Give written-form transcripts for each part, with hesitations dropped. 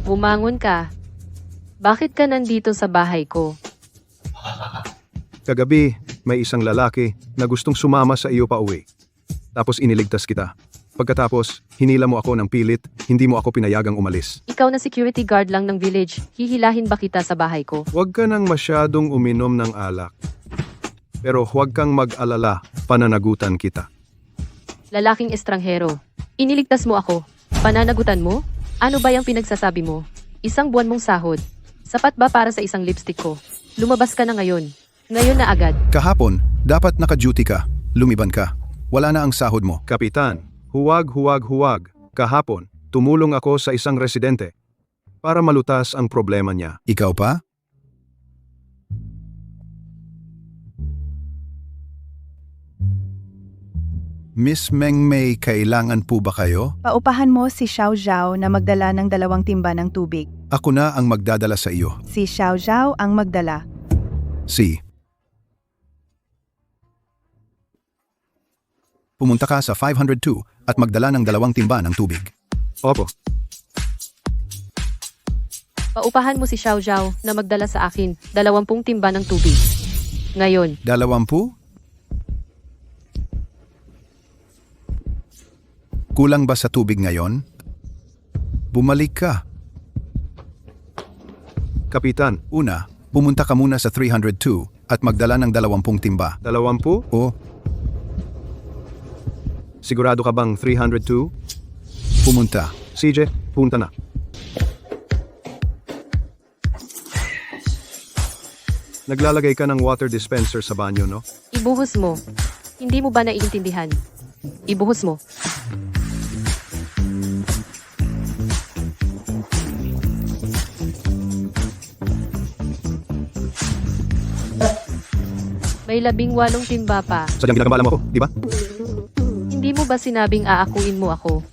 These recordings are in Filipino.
Bumangon ka. Bakit ka nandito sa bahay ko? Kagabi, may isang lalaki na gustong sumama sa iyo pa uwi. Tapos iniligtas kita. Pagkatapos, hinila mo ako ng pilit, hindi mo ako pinayagang umalis. Ikaw na security guard lang ng village, hihilahin ba kita sa bahay ko? Huwag ka nang masyadong uminom ng alak. Pero huwag kang mag-alala, pananagutan kita. Lalaking estranghero. Iniligtas mo ako. Pananagutan mo? Ano ba yung pinagsasabi mo? Isang buwan mong sahod. Sapat ba para sa isang lipstick ko? Lumabas ka na ngayon. Ngayon na agad. Kahapon, dapat naka-duty ka. Lumiban ka. Wala na ang sahod mo. Kapitan, huwag. Kahapon, tumulong ako sa isang residente para malutas ang problema niya. Ikaw pa? Miss Mengmei, kailangan po ba kayo? Paupahan mo si Xiao Zhao na magdala ng 2 timba ng tubig. Ako na ang magdadala sa iyo. Si Xiao Zhao ang magdala. Si. Pumunta ka sa 502 at magdala ng 2 timba ng tubig. Opo, Paupahan mo si Xiao Zhao na magdala sa akin 20 timba ng tubig. Ngayon. 20? Kulang ba sa tubig ngayon? Bumalik ka. Kapitan, Una, pumunta ka muna sa 302 at magdala ng 20 timba. 20? O, Sigurado ka bang 302? pumunta. CJ, punta na. Naglalagay ka ng water dispenser sa banyo, no? Ibuhos mo. Hindi mo ba naiintindihan? Ibuhos mo. May 18 timba pa. Sadyang ginagambala mo ako, di ba? Hindi mo ba sinabing aakuin mo ako?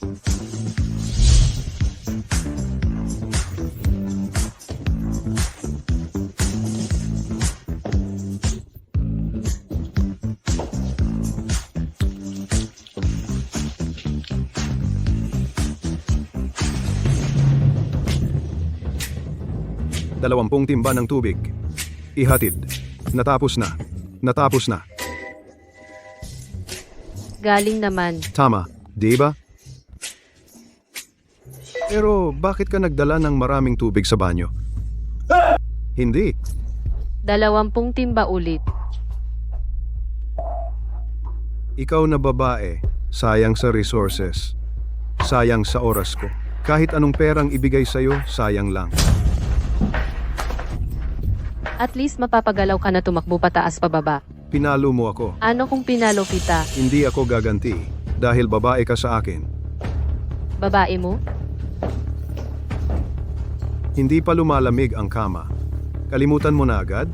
Dalawampung timba ng tubig. Ihatid. Natapos na. Galing naman. Tama, di ba? Pero bakit ka nagdala ng maraming tubig sa banyo? Hindi. 20 timba ulit. Ikaw na babae, sayang sa resources. Sayang sa oras ko. Kahit anong perang ibigay sa'yo, sayang lang. At least mapapagalaw ka na tumakbo pataas pababa. Pinalo mo ako. Ano kung pinalo kita? Hindi ako gaganti dahil babae ka sa akin. Babae mo? Hindi pa lumalamig ang kama. Kalimutan mo na agad?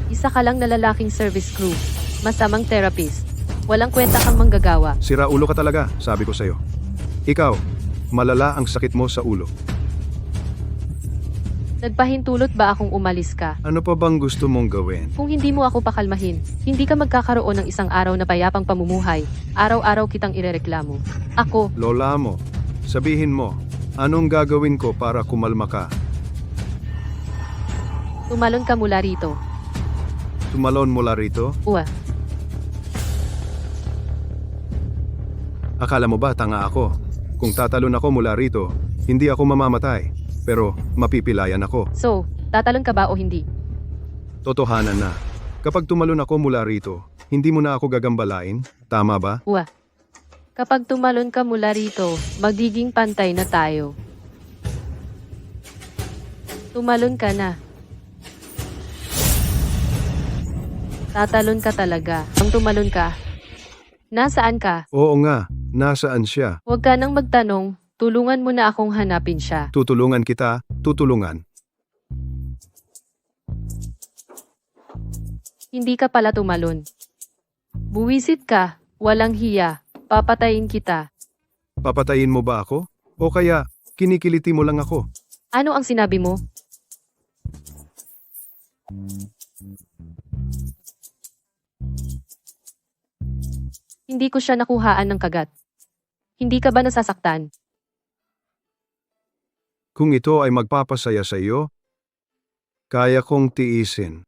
Isa ka lang na lalaking service crew. Masamang therapist. Walang kwenta kang manggagawa. Sira ulo ka talaga, sabi ko sa'yo. Ikaw, malala ang sakit mo sa ulo. Nagpahintulot ba akong umalis ka? Ano pa bang gusto mong gawin? Kung hindi mo ako pakalmahin, hindi ka magkakaroon ng isang araw na payapang pamumuhay. Araw-araw kitang irereklamo. Ako, Lola mo, sabihin mo, anong gagawin ko para kumalma ka? tumalon ka mula rito. Tumalon mula rito? Uwa. Akala mo ba tanga ako? Kung tatalon ako mula rito, hindi ako mamamatay. Pero mapipilayan ako. So, tatalon ka ba o hindi? Totohanan na. Kapag tumalon ako mula rito, hindi mo na ako gagambalain? Tama ba? Uwa. Kapag tumalon ka mula rito, magiging pantay na tayo. Tumalon ka na. Tatalon ka talaga. Ang tumalon ka. Nasaan ka? Oo nga, nasaan siya? Huwag ka nang magtanong. Tulungan mo na akong hanapin siya. Tutulungan kita, tutulungan. Hindi ka pala tumalon. Buwisit ka, walang hiya. Papatayin kita. Papatayin mo ba ako? O kaya, kinikiliti mo lang ako? Ano ang sinabi mo? Hindi ko siya nakuhaan ng kagat. Hindi ka ba nasasaktan? Kung ito ay magpapasaya sa iyo, kaya kong tiisin.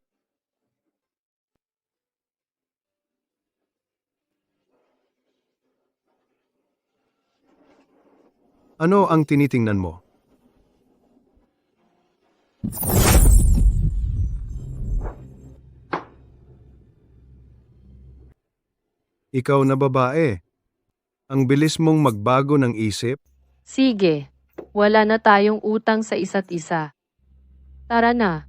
Ano ang tinitingnan mo? Ikaw na babae. Ang bilis mong magbago ng isip? Sige, wala na tayong utang sa isa't isa. Tara na.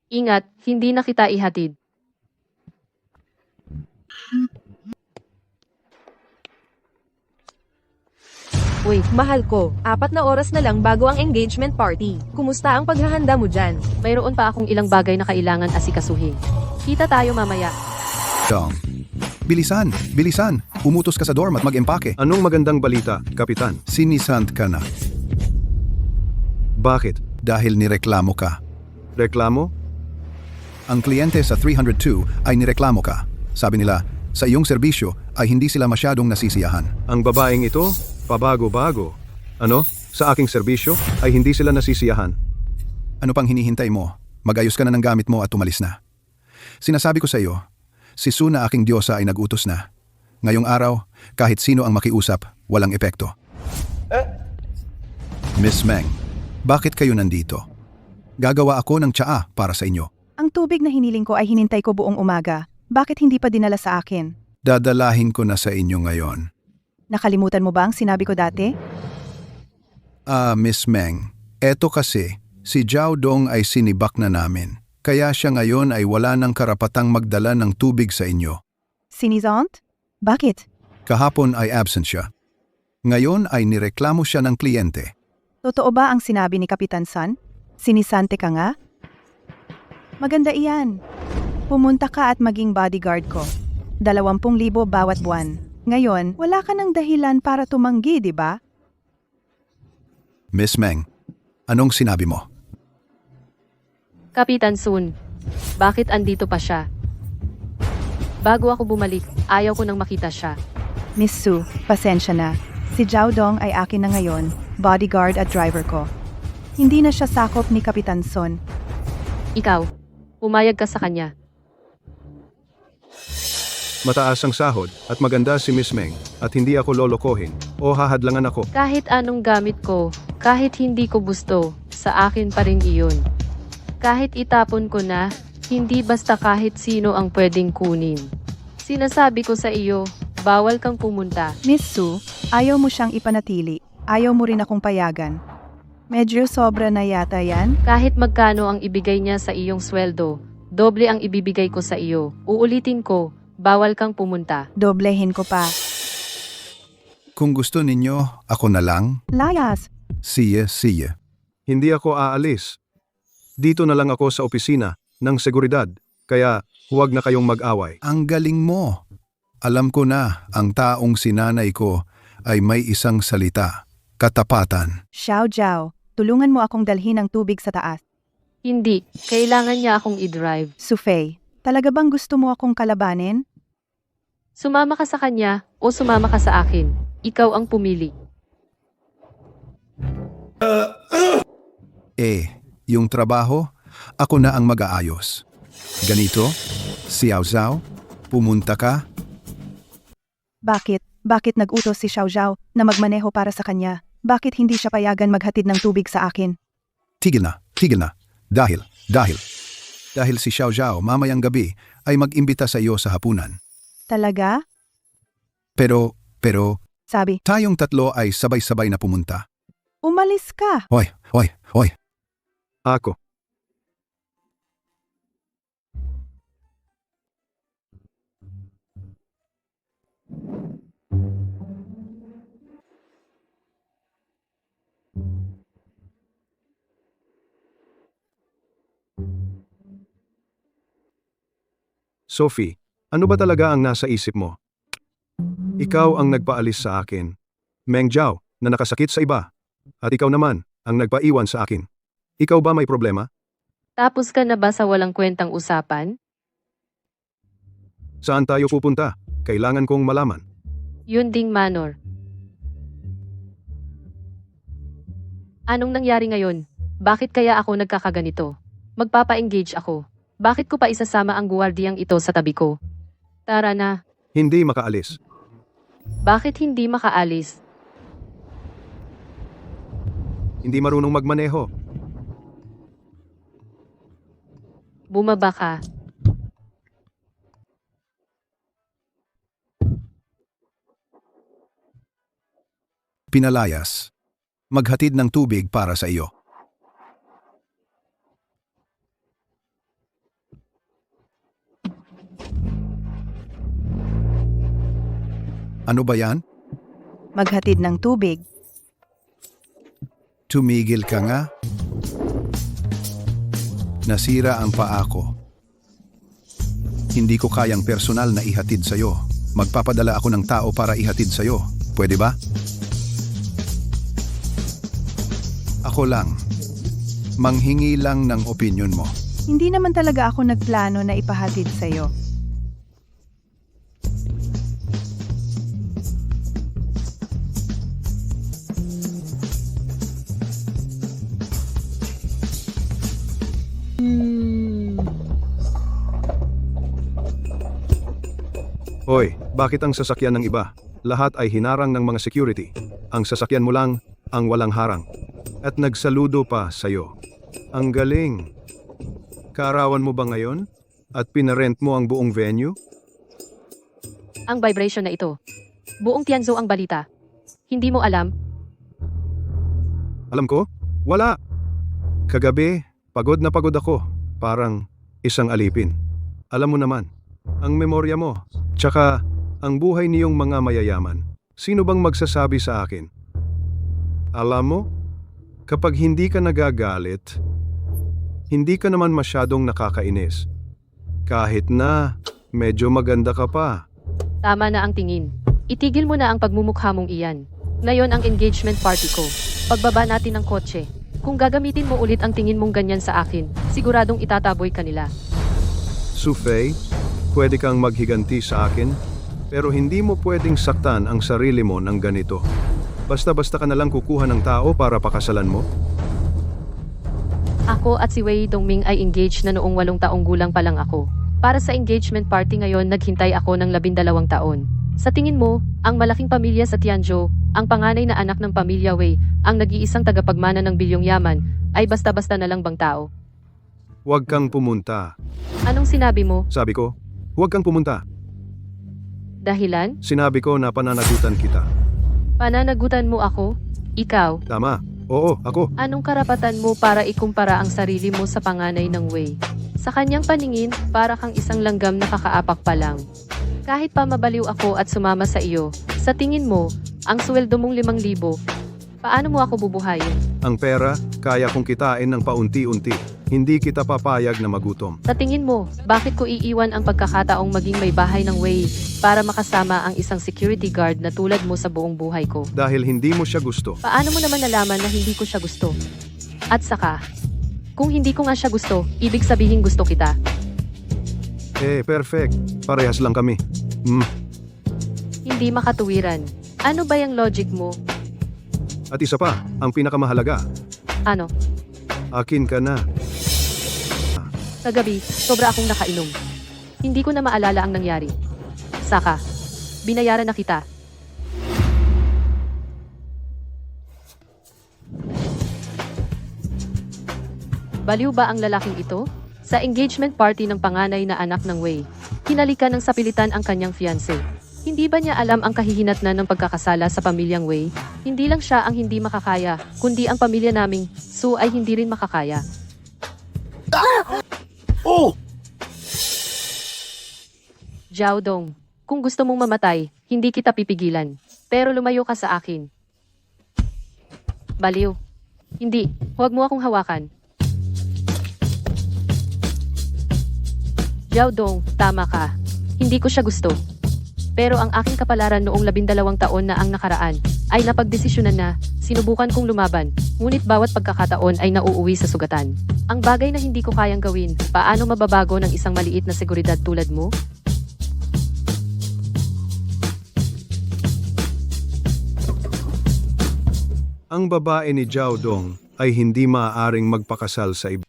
Ingat, hindi na kita ihatid. Uy, mahal ko. 4 na oras na lang bago ang engagement party. Kumusta ang paghahanda mo dyan? Mayroon pa akong ilang bagay na kailangan asikasuhin. Kita tayo mamaya. Dong. Bilisan, bilisan. Umutos ka sa dorm at mag-empake. Anong magandang balita, Kapitan? Sinisant ka na Bakit? dahil nireklamo ka. Reklamo? Ang kliyente sa 302 ay nireklamo ka. Sabi nila, sa iyong serbisyo ay hindi sila masyadong nasisiyahan. Ang babaeng ito, pabago-bago. Ano? Sa aking serbisyo ay hindi sila nasisiyahan. Ano pang hinihintay mo? Magayos ka na ng gamit mo at umalis na. Sinasabi ko sa iyo, si Su na aking diyosa ay nag-utos na. Ngayong araw, kahit sino ang makiusap, walang epekto. Miss Meng, bakit kayo nandito? Gagawa ako ng tsaa para sa inyo. Ang tubig na hiniling ko ay hinintay ko buong umaga. Bakit hindi pa dinala sa akin? Dadalahin ko na sa inyo ngayon. Nakalimutan mo ba ang sinabi ko dati? Miss Meng, eto kasi, si Jiao Dong ay sinibak na namin. Kaya siya ngayon ay wala ng karapatang magdala ng tubig sa inyo. Sinizant? Bakit? Kahapon ay absent siya. Ngayon ay nireklamo siya ng kliyente. Totoo ba ang sinabi ni Kapitan San? Sinisante ka nga? Maganda iyan. Pumunta ka at maging bodyguard ko. 20,000 bawat buwan. Ngayon, wala ka ng dahilan para tumanggi, di ba? Miss Meng, anong sinabi mo? Kapitan Sun, bakit andito pa siya? Bago ako bumalik, ayaw ko nang makita siya. Miss Su, pasensya na. Si Jiao Dong ay akin na ngayon, bodyguard at driver ko. Hindi na siya sakop ni Kapitan Son. Ikaw, pumayag ka sa kanya. Mataas ang sahod at maganda si Miss Meng at hindi ako lolokohin o hahadlangan ako. Kahit anong gamit ko, kahit hindi ko gusto, sa akin pa rin iyon. Kahit itapon ko na, hindi basta kahit sino ang pwedeng kunin. Sinasabi ko sa iyo, bawal kang pumunta. Miss Su, ayaw mo siyang ipanatili. Ayaw mo rin akong payagan. Medyo sobra na yata yan. Kahit magkano ang ibigay niya sa iyong sweldo, doble ang ibibigay ko sa iyo. Uulitin ko, bawal kang pumunta. Doblehin ko pa. Kung gusto ninyo, ako na lang. Layas! Siya. Hindi ako aalis. Dito na lang ako sa opisina ng seguridad, kaya huwag na kayong mag-away. Ang galing mo. Alam ko na, ang taong sinanay ko ay may isang salita. Katapatan. Xiao Jiao, tulungan mo akong dalhin ang tubig sa taas. Hindi, kailangan niya akong i-drive. Sufei, talaga bang gusto mo akong kalabanin? Sumama ka sa kanya o sumama ka sa akin. Ikaw ang pumili. Yung trabaho, ako na ang mag-aayos. Ganito, Xiao Zhao, pumunta ka. Bakit? Bakit nag-utos si Xiao Jiao na magmaneho para sa kanya? Bakit hindi siya payagan maghatid ng tubig sa akin? Tigil na. Dahil si Xiao Zhao mamayang gabi ay mag-imbita sa iyo sa hapunan. Talaga? Pero, Sabi, tayong tatlo ay sabay-sabay na pumunta. umalis ka! Hoy. Ako. Sophie, ano ba talaga ang nasa isip mo? Ikaw ang nagpaalis sa akin. Meng Jiao, na nakasakit sa iba. At ikaw naman, ang nagpaiwan sa akin. Ikaw ba may problema? Tapos ka na ba sa walang kwentang usapan? Saan tayo pupunta? Kailangan kong malaman. Yun ding Manor. Anong nangyari ngayon? Bakit kaya ako nagkakaganito? Magpapa-engage ako. Bakit ko pa isasama ang guwardiyang ito sa tabi ko? Tara na. Hindi makaalis. Bakit hindi makaalis? Hindi marunong magmaneho. Bumaba ka. Pinalayas. Maghatid ng tubig para sa iyo. Ano ba yan? Maghatid ng tubig. Tumigil ka nga. Nasira ang paa ko. Hindi ko kayang personal na ihatid sa'yo. Magpapadala ako ng tao para ihatid sa'yo. Pwede ba? Ako lang. Manghingi lang ng opinyon mo. Hindi naman talaga ako nagplano na ipahatid sa'yo. Hoy, bakit ang sasakyan ng iba? Lahat ay hinarang ng mga security. Ang sasakyan mo lang ang walang harang. At nagsaludo pa sa'yo. Ang galing. Kaarawan mo ba ngayon? At pinarent mo ang buong venue? Ang vibration na ito. Buong Tianzhou ang balita. Hindi mo alam? Alam ko? Wala. Kagabi, pagod na pagod ako. Parang isang alipin. Alam mo naman, ang memorya mo. Tsaka, ang buhay niyong mga mayayaman. Sino bang magsasabi sa akin? Alam mo, kapag hindi ka nagagalit, hindi ka naman masyadong nakakainis. Kahit na, medyo maganda ka pa. Tama na ang tingin. Itigil mo na ang pagmumukha mong iyan. Ngayon ang engagement party ko. Pagbaba natin ng kotse. Kung gagamitin mo ulit ang tingin mong ganyan sa akin, siguradong itataboy ka nila. Sufei, pwede kang maghiganti sa akin, pero hindi mo pwedeng saktan ang sarili mo ng ganito. Basta-basta ka na lang kukuha ng tao para pakasalan mo? Ako at si Wei Dongming ay engaged na noong 8 taong gulang pa lang ako. Para sa engagement party ngayon naghintay ako ng 12 taon. Sa tingin mo, ang malaking pamilya sa Tianzhou, ang panganay na anak ng pamilya Wei, ang nag-iisang tagapagmana ng bilyong yaman, ay basta-basta na lang bang tao? Huwag kang pumunta. Anong sinabi mo? Sabi ko, huwag kang pumunta. Dahilan? Sinabi ko na pananagutan kita. Pananagutan mo ako? Ikaw? Tama. Oo, ako. Anong karapatan mo para ikumpara ang sarili mo sa panganay ng Wei? Sa kanyang paningin, para kang isang langgam na kakaapak pa lang. Kahit pa mabaliw ako at sumama sa iyo, sa tingin mo, ang sweldo mong 5,000, paano mo ako bubuhayin? Ang pera, kaya kong kitain ng paunti-unti. Hindi kita papayag na magutom. Sa tingin mo, bakit ko iiwan ang pagkakataong maging may bahay ng Wei para makasama ang isang security guard na tulad mo sa buong buhay ko? Dahil hindi mo siya gusto. Paano mo naman nalaman na hindi ko siya gusto? At saka, kung hindi ko nga siya gusto, ibig sabihin gusto kita. Perfect. Parehas lang kami. Hindi makatuwiran. Ano ba yung logic mo? At isa pa, ang pinakamahalaga, Ano? akin ka na. Kagabi, sobra akong nakainom. Hindi ko na maalala ang nangyari. Saka, binayaran na kita. Baliw ba ang lalaking ito? Sa engagement party ng panganay na anak ng Wei, hinalikan ng sapilitan ang kanyang fiancé. Hindi ba niya alam ang kahihinatnan ng pagkakasala sa pamilyang Wei? Hindi lang siya ang hindi makakaya, kundi ang pamilya naming Su ay hindi rin makakaya. Zhao Dong, kung gusto mong mamatay, hindi kita pipigilan. Pero lumayo ka sa akin. Baliw. Hindi, huwag mo akong hawakan. Zhao Dong, tama ka. Hindi ko siya gusto. Pero ang aking kapalaran noong 12 taon na ang nakaraan, ay napagdesisyonan na, sinubukan kong lumaban, ngunit bawat pagkakataon ay nauuwi sa sugatan. Ang bagay na hindi ko kayang gawin, paano mababago ng isang maliit na seguridad tulad mo? Ang babae ni Zhao Dong ay hindi maaaring magpakasal sa iba.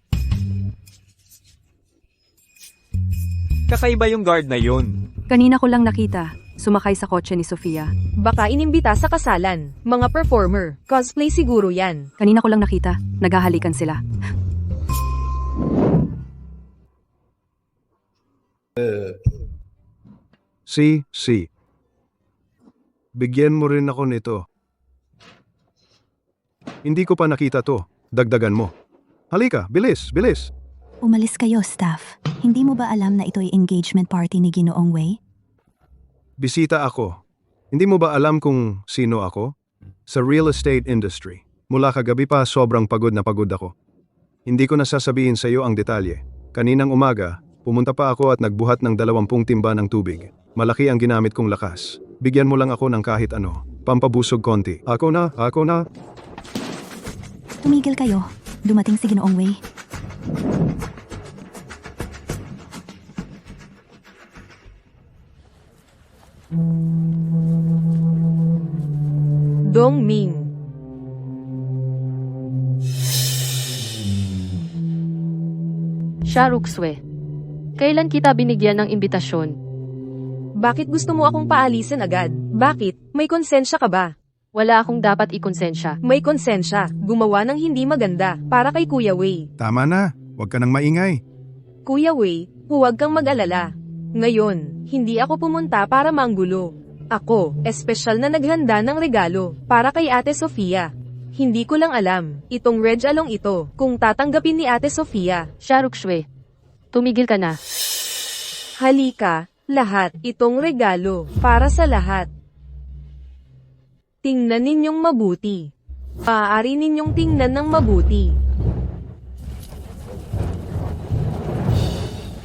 Kakaiba yung guard na yun. Kanina ko lang nakita, sumakay sa kotse ni Sofia. Baka inimbita sa kasalan. Mga performer. Cosplay siguro yan. Kanina ko lang nakita, naghahalikan sila. Si. Bigyan mo rin ako nito. Hindi ko pa nakita to. Dagdagan mo. Halika, bilis. Umalis kayo, staff. Hindi mo ba alam na ito'y engagement party ni Ginoong Wei? Bisita ako. Hindi mo ba alam kung sino ako? Sa real estate industry. Mula kagabi pa sobrang pagod na pagod ako. Hindi ko nasasabihin sa iyo ang detalye. Kaninang umaga, pumunta pa ako at nagbuhat ng 20 timba ng tubig. Malaki ang ginamit kong lakas. Bigyan mo lang ako ng kahit ano. Pampabusog konti. Ako na. Tumigil kayo. Dumating si Ginoong Wei. Dong Ming. Sharukswe. Kailan kita binigyan ng imbitasyon? Bakit gusto mo akong paalisin agad? Bakit? May konsensya ka ba? Wala akong dapat ikonsensya. May konsensya. Gumawa ng hindi maganda. Para kay Kuya Wei. Tama na, huwag ka nang maingay. Kuya Wei, huwag kang mag-alala. Ngayon, hindi ako pumunta para manggulo. Ako, espesyal na naghanda ng regalo para kay Ate Sofia. Hindi ko lang alam, itong red along ito, kung tatanggapin ni Ate Sofia. Sharukswe. Tumigil ka na. Halika, lahat, itong regalo, para sa lahat. Tingnan ninyong mabuti. Maaari ninyong tingnan ng mabuti.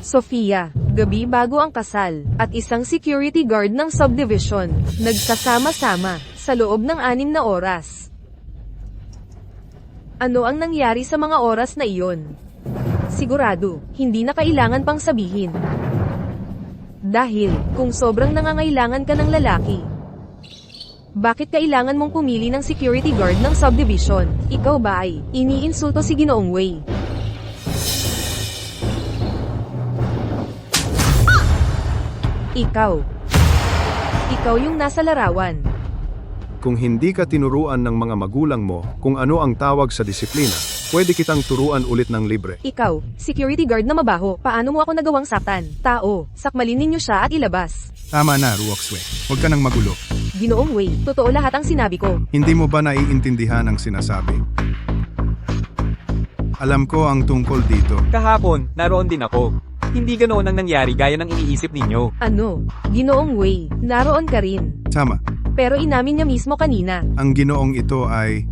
Sofia, gabi bago ang kasal, at isang security guard ng subdivision, nagsasama-sama, sa loob ng 6 na oras. Ano ang nangyari sa mga oras na iyon? Sigurado, hindi na kailangan pang sabihin. Dahil, kung sobrang nangangailangan ka ng lalaki, bakit kailangan mong pumili ng security guard ng subdivision? Ikaw ba ay iniinsulto si Ginoong Wei? Ikaw yung nasa larawan. Kung hindi ka tinuruan ng mga magulang mo kung ano ang tawag sa disiplina, pwede kitang turuan ulit ng libre. Ikaw, security guard na mabaho, paano mo ako nagawang saktan? Tao, sakmalin ninyo siya at ilabas. Tama na, Ruokswe. Huwag ka nang magulo. Ginoong Wei, totoo lahat ang sinabi ko. Hindi mo ba naiintindihan ang sinasabi? Alam ko ang tungkol dito. Kahapon, naroon din ako. Hindi ganoon ang nangyari gaya ng iniisip ninyo. Ano? Ginoong Wei, naroon ka rin. Tama, Pero inamin niya mismo kanina. ang ginoong ito ay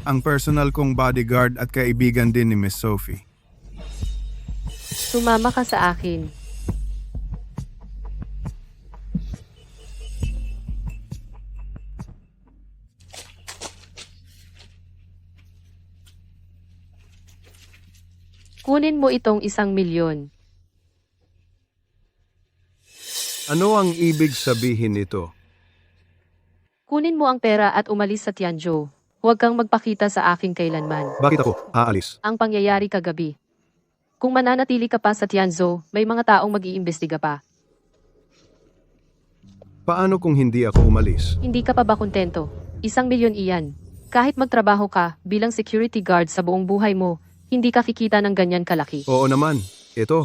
ang personal kong bodyguard at kaibigan din ni Miss Sophie. Sumama ka sa akin. Kunin mo itong 1,000,000. Ano ang ibig sabihin nito? Kunin mo ang pera at umalis sa Tianzhou. Huwag kang magpakita sa akin kailanman. Bakit ako aalis? Ang pangyayari kagabi. Kung mananatili ka pa sa Tianzhou, may mga taong mag-iimbestiga pa. Paano kung hindi ako umalis? Hindi ka pa ba kontento? 1,000,000 iyan. Kahit magtrabaho ka bilang security guard sa buong buhay mo, hindi ka kikita ng ganyan kalaki. Oo naman, ito.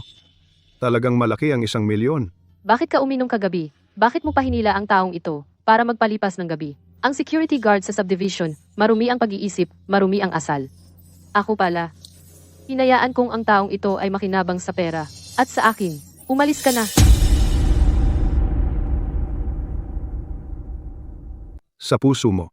Talagang malaki ang 1,000,000. Bakit ka uminom kagabi? Bakit mo pahinila ang taong ito para magpalipas ng gabi? Ang security guard sa subdivision, marumi ang pag-iisip, marumi ang asal. Ako pala. Hinayaan kong ang taong ito ay makinabang sa pera. At sa akin, umalis ka na. Sa puso mo.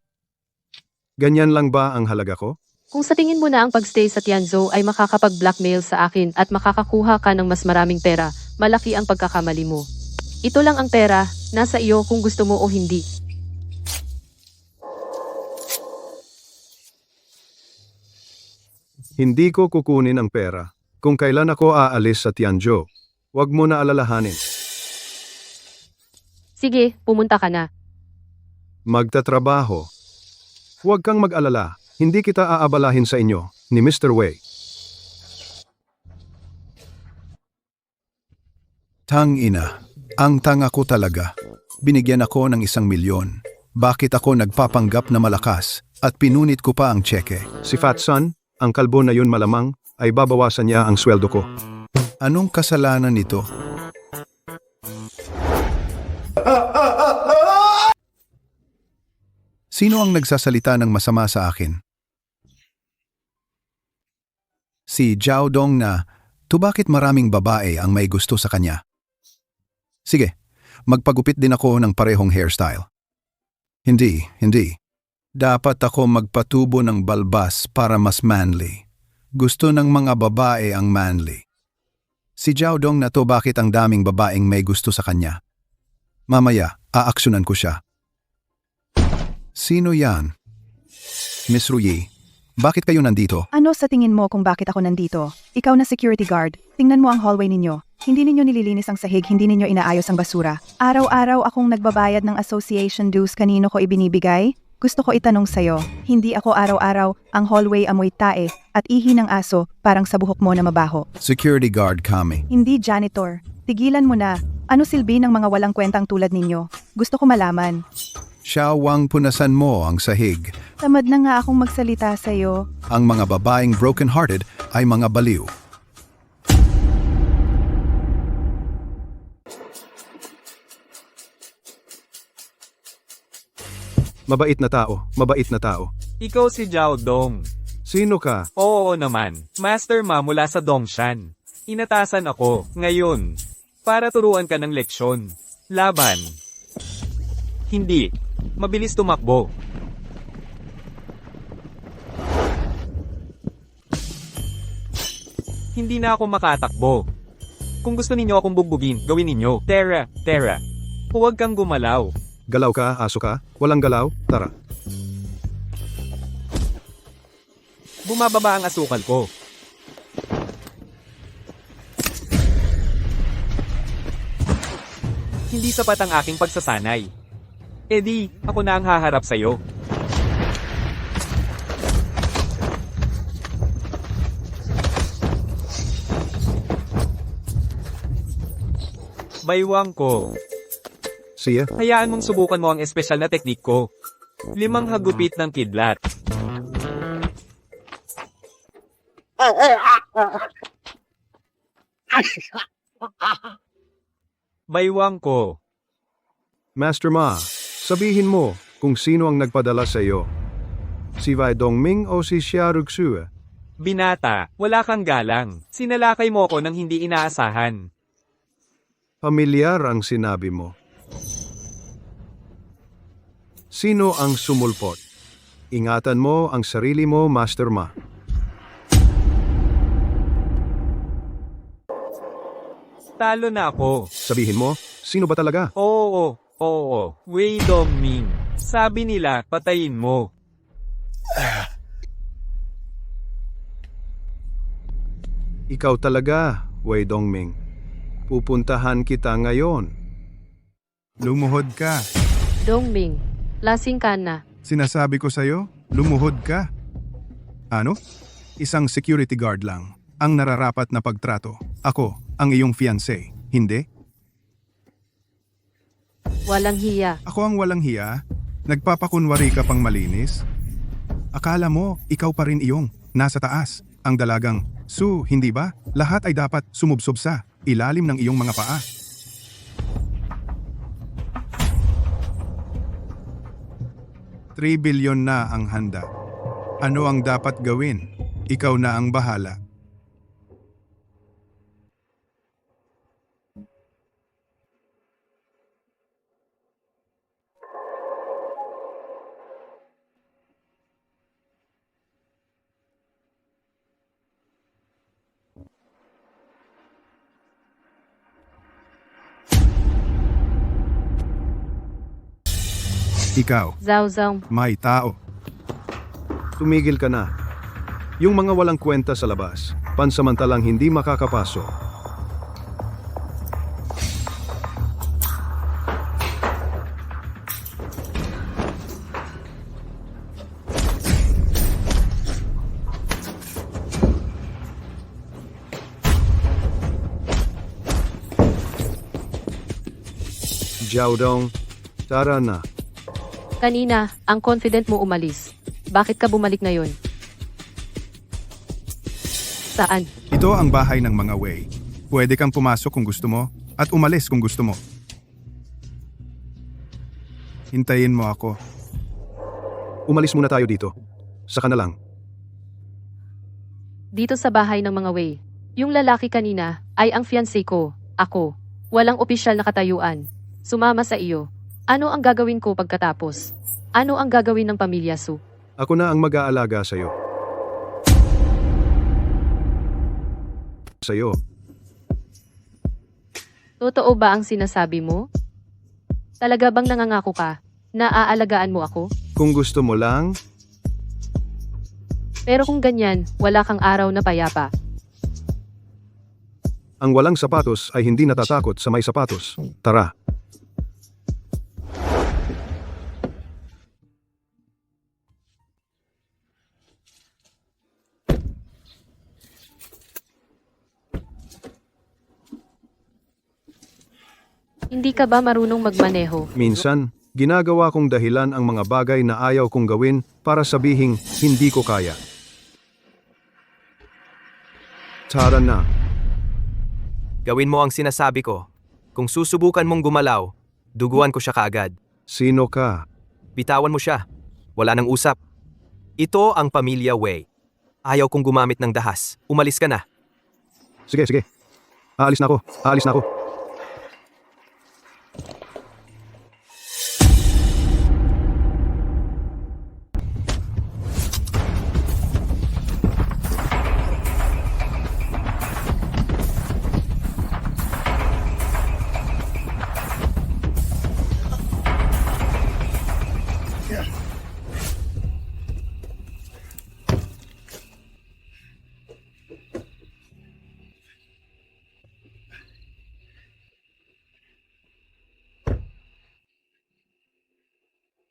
Ganyan lang ba ang halaga ko? Kung sa tingin mo na ang pagstay sa Tianzhou ay makakapag-blackmail sa akin at makakakuha ka ng mas maraming pera, malaki ang pagkakamali mo. Ito lang ang pera, nasa iyo kung gusto mo o hindi. Hindi ko kukunin ang pera. Kung kailan ako aalis sa Tianzhou, huwag mo na alalahanin. Sige, pumunta ka na. Magtatrabaho. Huwag kang mag-alala, hindi kita aabalahin sa inyo, ni Mr. Wei. Tang ina, ang tanga ko talaga. Binigyan ako ng 1,000,000. Bakit ako nagpapanggap na malakas at pinunit ko pa ang tseke? Si Fatson, ang kalbo na yun malamang, ay babawasan niya ang sweldo ko. Anong kasalanan nito? Sino ang nagsasalita ng masama sa akin? Si Zhao Dong na, bakit maraming babae ang may gusto sa kanya? Sige, magpagupit din ako ng parehong hairstyle. Hindi. Dapat ako magpatubo ng balbas para mas manly. Gusto ng mga babae ang manly. Si Zhao Dong na bakit ang daming babaeng may gusto sa kanya? Mamaya, aaksyonan ko siya. Sino yan? Miss Ruyi, bakit kayo nandito? Ano sa tingin mo kung bakit ako nandito? Ikaw na security guard. Tingnan mo ang hallway ninyo. Hindi ninyo nililinis ang sahig, hindi ninyo inaayos ang basura. Araw-araw akong nagbabayad ng association dues, kanino ko ibinibigay? Gusto ko itanong sa'yo, hindi ako araw-araw ang hallway amoy tae at ihi ng aso parang sa buhok mo na mabaho. Security guard kami. Hindi janitor. Tigilan mo na. Ano silbi ng mga walang kwentang tulad ninyo? Gusto ko malaman. Siyawang punasan mo ang sahig. Tamad na nga akong magsalita sa'yo. Ang mga babaeng broken-hearted ay mga baliw. Mabait na tao. Ikaw si Zhao Dong. Sino ka? Oo naman, Master Ma mula sa Dongshan. Inatasan ako, ngayon, para turuan ka ng leksyon. Laban. Hindi. Mabilis tumakbo. Hindi na ako makatakbo. Kung gusto ninyo akong bugbugin, gawin ninyo. Tara. Huwag kang gumalaw. Galaw ka, aso ka? Walang galaw? Tara. Bumababa ang asukal ko. Hindi sapat ang aking pagsasanay. Di, ako na ang haharap sa'yo. Baywang ko. Siya? Hayaan mong subukan mo ang espesyal na teknik ko. 5 hagupit ng kidlat. Baywang ko. Master Ma, sabihin mo kung sino ang nagpadala sa iyo. Si Wai Dongming o si Xia Ruxue? Binata, wala kang galang. Sinalakay mo ko nang hindi inaasahan. Pamilyar ang sinabi mo. Sino ang sumulpot? Ingatan mo ang sarili mo, Master Ma. Talo na ako. Sabihin mo, sino ba talaga? Oo. Wei Dongming. Sabi nila, patayin mo. Ikaw talaga, Wei Dongming. Pupuntahan kita ngayon. Lumuhod ka. Dongming, lasing ka na. Sinasabi ko sa'yo, lumuhod ka. Ano? Isang security guard lang ang nararapat na pagtrato. Ako, ang iyong fiancé, hindi? Walang hiya. Ako ang walang hiya? Nagpapakunwari ka pang malinis? Akala mo, ikaw pa rin iyong nasa taas. Ang dalagang, hindi ba? Lahat ay dapat sumubsob sa ilalim ng iyong mga paa. $3 billion na ang handa. Ano ang dapat gawin? Ikaw na ang bahala. Ikaw, Zhao, may tao. Tumigil ka na. Yung mga walang kwenta sa labas, pansamantalang hindi makakapasok. Xiaodong, tara na. Kanina, ang confident mo umalis. Bakit ka bumalik ngayon? Saan? Ito ang bahay ng mga Wei. Pwede kang pumasok kung gusto mo at umalis kung gusto mo. Hintayin mo ako. Umalis muna tayo dito. Saka na lang. Dito sa bahay ng mga Wei. Yung lalaki kanina ay ang fiancé ko, ako. Walang opisyal na katayuan. Sumama sa iyo. Ano ang gagawin ko pagkatapos? Ano ang gagawin ng pamilya Su? Ako na ang mag-aalaga sa'yo. Sa'yo. Totoo ba ang sinasabi mo? Talaga bang nangangako ka na aalagaan mo ako? Kung gusto mo lang, Pero kung ganyan, wala kang araw na payapa. ang walang sapatos ay hindi natatakot sa may sapatos. Tara. Hindi ka ba marunong magmaneho? Minsan, ginagawa kong dahilan ang mga bagay na ayaw kong gawin para sabihing hindi ko kaya. Tara na. Gawin mo ang sinasabi ko. Kung susubukan mong gumalaw, duguan ko siya kaagad. Sino ka? Bitawan mo siya. Wala nang usap. Ito ang pamilya Wei. Ayaw kong gumamit ng dahas. Umalis ka na. Sige, sige. Aalis na ako. Aalis na ako.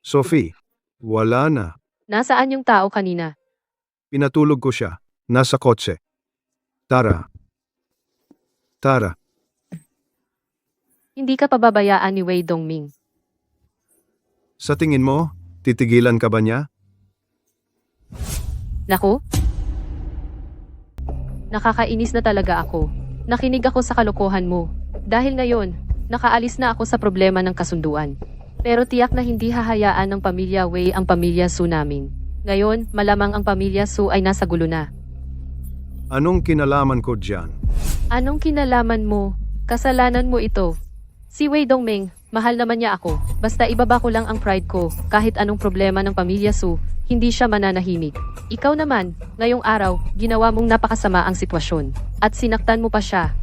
Sophie, wala na. Nasaan yung tao kanina? Pinatulog ko siya. Nasa kotse. Tara. Tara. Hindi ka pababayaan ni Wei Dongming. Sa tingin mo, titigilan ka ba niya? Naku? Nakakainis na talaga ako. Nakinig ako sa kalokohan mo. Dahil ngayon, nakaalis na ako sa problema ng kasunduan. Pero tiyak na hindi hahayaan ng pamilya Wei ang pamilya Su namin. Ngayon, malamang ang pamilya Su ay nasa gulo na. Anong kinalaman ko diyan? Anong kinalaman mo? Kasalanan mo ito. Si Wei Dongming, mahal naman niya ako. Basta ibaba ko lang ang pride ko, kahit anong problema ng pamilya Su, hindi siya mananahimik. Ikaw naman, ngayong araw, ginawa mong napakasama ang sitwasyon. At sinaktan mo pa siya.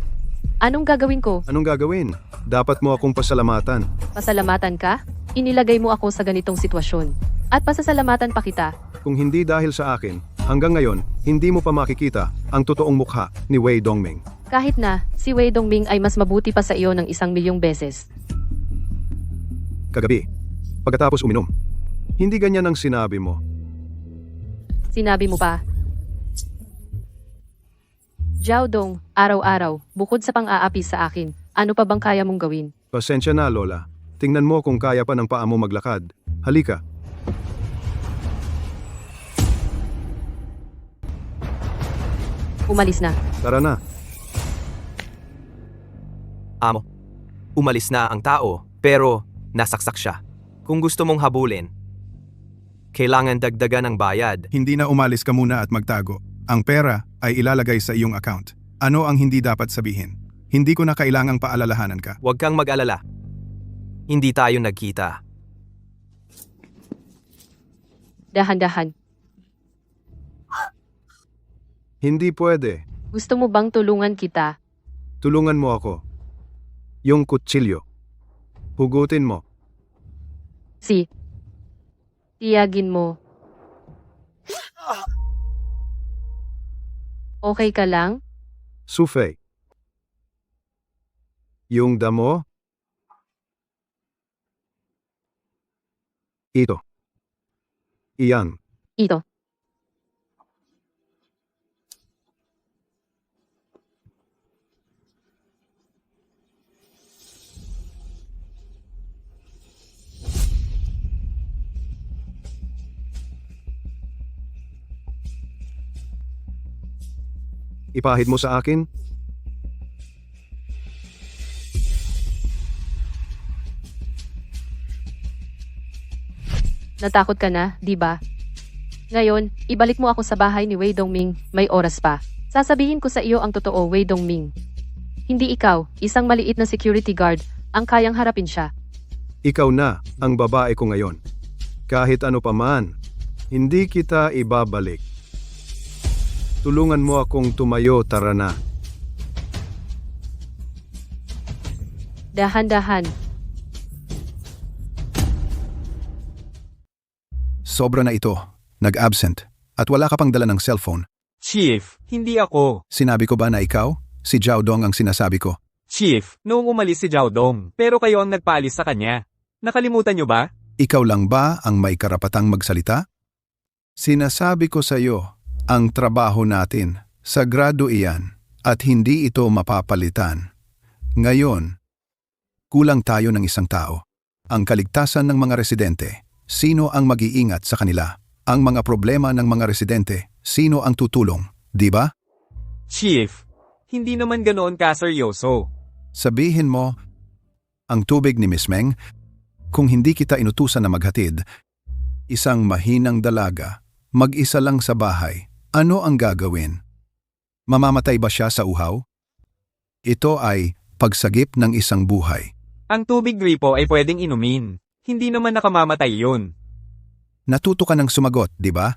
Anong gagawin ko? Anong gagawin? Dapat mo akong pasalamatan. Pasalamatan ka? Inilagay mo ako sa ganitong sitwasyon. At pasasalamatan pa kita. Kung hindi dahil sa akin, hanggang ngayon, hindi mo pa makikita ang totoong mukha ni Wei Dongming. Kahit na, si Wei Dongming ay mas mabuti pa sa iyo ng 1,000,000 beses. Kagabi, pagkatapos uminom. Hindi ganyan ang sinabi mo. Sinabi mo pa. Zhao Dong, araw-araw, bukod sa pang-aapi sa akin, ano pa bang kaya mong gawin? Pasensya na, Lola. Tingnan mo kung kaya pa ng paa mo maglakad. Halika. Umalis na. Tara na. Amo. Umalis na ang tao, pero nasaksak siya. Kung gusto mong habulin, kailangan dagdagan ang bayad. Hindi na umalis ka muna at magtago. Ang pera ay ilalagay sa iyong account. Ano ang hindi dapat sabihin? Hindi ko na kailangang paalalahanan ka. Huwag kang mag-alala. Hindi tayo nagkita. Dahan-dahan. Hindi pwede. Gusto mo bang tulungan kita? Tulungan mo ako. Yung kutsilyo. Hugutin mo. Tiyagin mo. Okay ka lang? Sufei. Yung damo. Ito. Iyan. Ito. ipahid mo sa akin? Natakot ka na, di ba? Ngayon, ibalik mo ako sa bahay ni Wei Dongming, may oras pa. Sasabihin ko sa iyo ang totoo, Wei Dongming. Hindi ikaw, isang maliit na security guard, ang kayang harapin siya. Ikaw na ang babae ko ngayon. Kahit ano pa man, hindi kita ibabalik. Tulungan mo akong tumayo, tara na. Dahan-dahan. Sobra na ito. Nag-absent. At wala ka pang dala ng cellphone. Chief, hindi ako. Sinabi ko ba na ikaw? Si Zhao Dong ang sinasabi ko. Chief, noong umalis si Zhao Dong, pero kayo ang nagpaalis sa kanya. Nakalimutan nyo ba? Ikaw lang ba ang may karapatang magsalita? Sinasabi ko sa iyo, ang trabaho natin, sagrado iyan, at hindi ito mapapalitan. Ngayon, kulang tayo ng isang tao. Ang kaligtasan ng mga residente, sino ang mag-iingat sa kanila? Ang mga problema ng mga residente, sino ang tutulong, di ba? Chief, hindi naman ganoon kaseryoso. Sabihin mo, ang tubig ni Miss Meng, kung hindi kita inutusan na maghatid, isang mahinang dalaga, mag-isa lang sa bahay, ano ang gagawin? Mamamatay ba siya sa uhaw? Ito ay pagsagip ng isang buhay. Ang tubig gripo ay pwedeng inumin. Hindi naman nakamamatay yun. Natuto ka ng sumagot, di ba?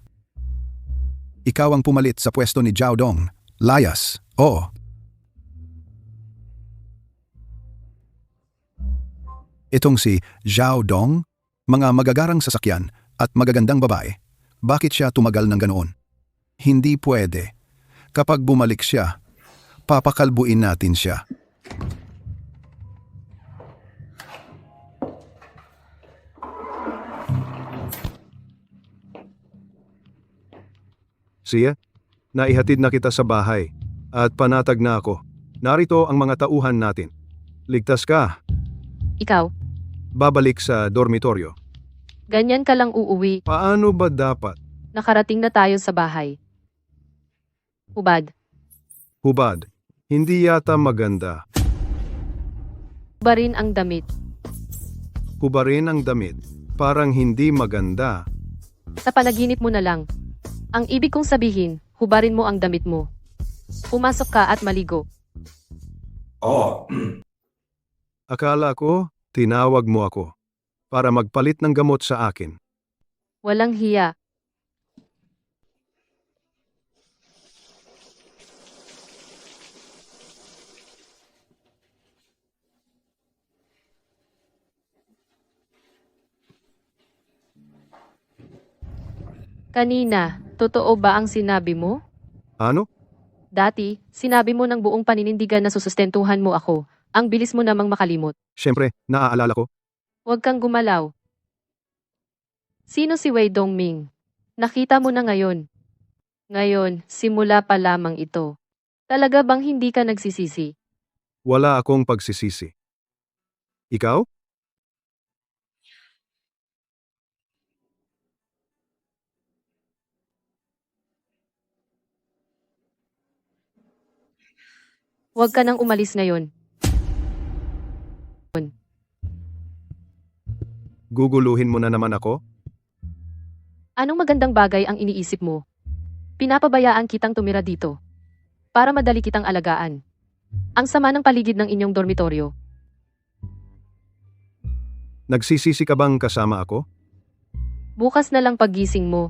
Ikaw ang pumalit sa pwesto ni Zhao Dong. Layas, oo. Itong si Zhao Dong, mga magagarang sasakyan at magagandang babae. Bakit siya tumagal ng ganoon? Hindi pwede. Kapag bumalik siya, papakalbuin natin siya. Siya, naihatid na kita sa bahay at panatag na ako. Narito ang mga tauhan natin. Ligtas ka, Ikaw, babalik sa dormitoryo. ganyan ka lang uuwi, Paano ba dapat? nakarating na tayo sa bahay. Hubad. Hubad, hindi yata maganda. Hubarin ang damit. Hubarin ang damit, parang hindi maganda. Sa panaginip mo na lang. Ang ibig kong sabihin, hubarin mo ang damit mo. Pumasok ka at maligo. Akala ko, tinawag mo ako para magpalit ng gamot sa akin. Walang hiya. Kanina, totoo ba ang sinabi mo? Ano? Dati, sinabi mo ng buong paninindigan na susustentuhan mo ako. Ang bilis mo namang makalimot. Siyempre, naaalala ko. Huwag kang gumalaw. Sino si Wei Dongming? Nakita mo na ngayon. Ngayon, simula pa lamang ito. Talaga bang hindi ka nagsisisi? Wala akong pagsisisi. Ikaw? Huwag ka nang umalis ngayon. Guguluhin mo na naman ako? Anong magandang bagay ang iniisip mo? Pinapabayaan kitang tumira dito. Para madali kitang alagaan. Ang sama ng paligid ng inyong dormitoryo. Nagsisisi ka bang kasama ako? Bukas na lang paggising mo.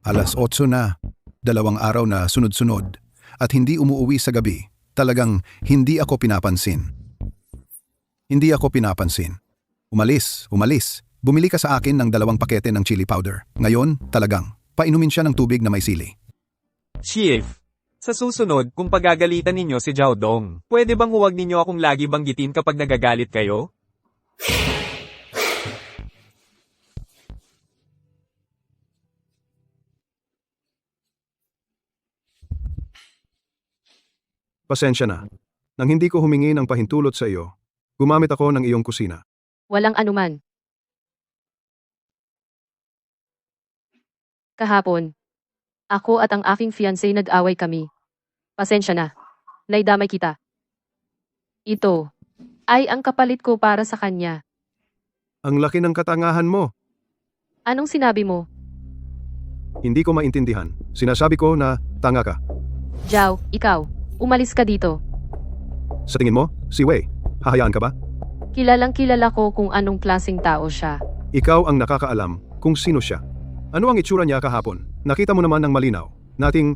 Alas 8 na, 2 araw na sunod-sunod, at hindi umuuwi sa gabi. Talagang hindi ako pinapansin. Hindi ako pinapansin. Umalis. Bumili ka sa akin ng 2 pakete ng chili powder. Ngayon, talagang, painumin siya ng tubig na may sili. Chief, sa susunod, kung pagagalitan ninyo si Zhao Dong, pwede bang huwag ninyo akong lagi banggitin kapag nagagalit kayo? Pasensya na. Nang hindi ko humingi ng pahintulot sa iyo, gumamit ako ng iyong kusina. Walang anuman. Kahapon, ako at ang aking fiancé nag-away kami. Pasensya na. Naidamay kita. Ito ay ang kapalit ko para sa kanya. Ang laki ng katangahan mo. Anong sinabi mo? Hindi ko maintindihan. Sinasabi ko na tanga ka. Zhao, ikaw, umalis ka dito. Sa tingin mo, si Wei, hahayaan ka ba? Kilalang kilala ko kung anong klaseng tao siya. Ikaw ang nakakaalam kung sino siya. Ano ang itsura niya kahapon? Nakita mo naman ng malinaw. Nating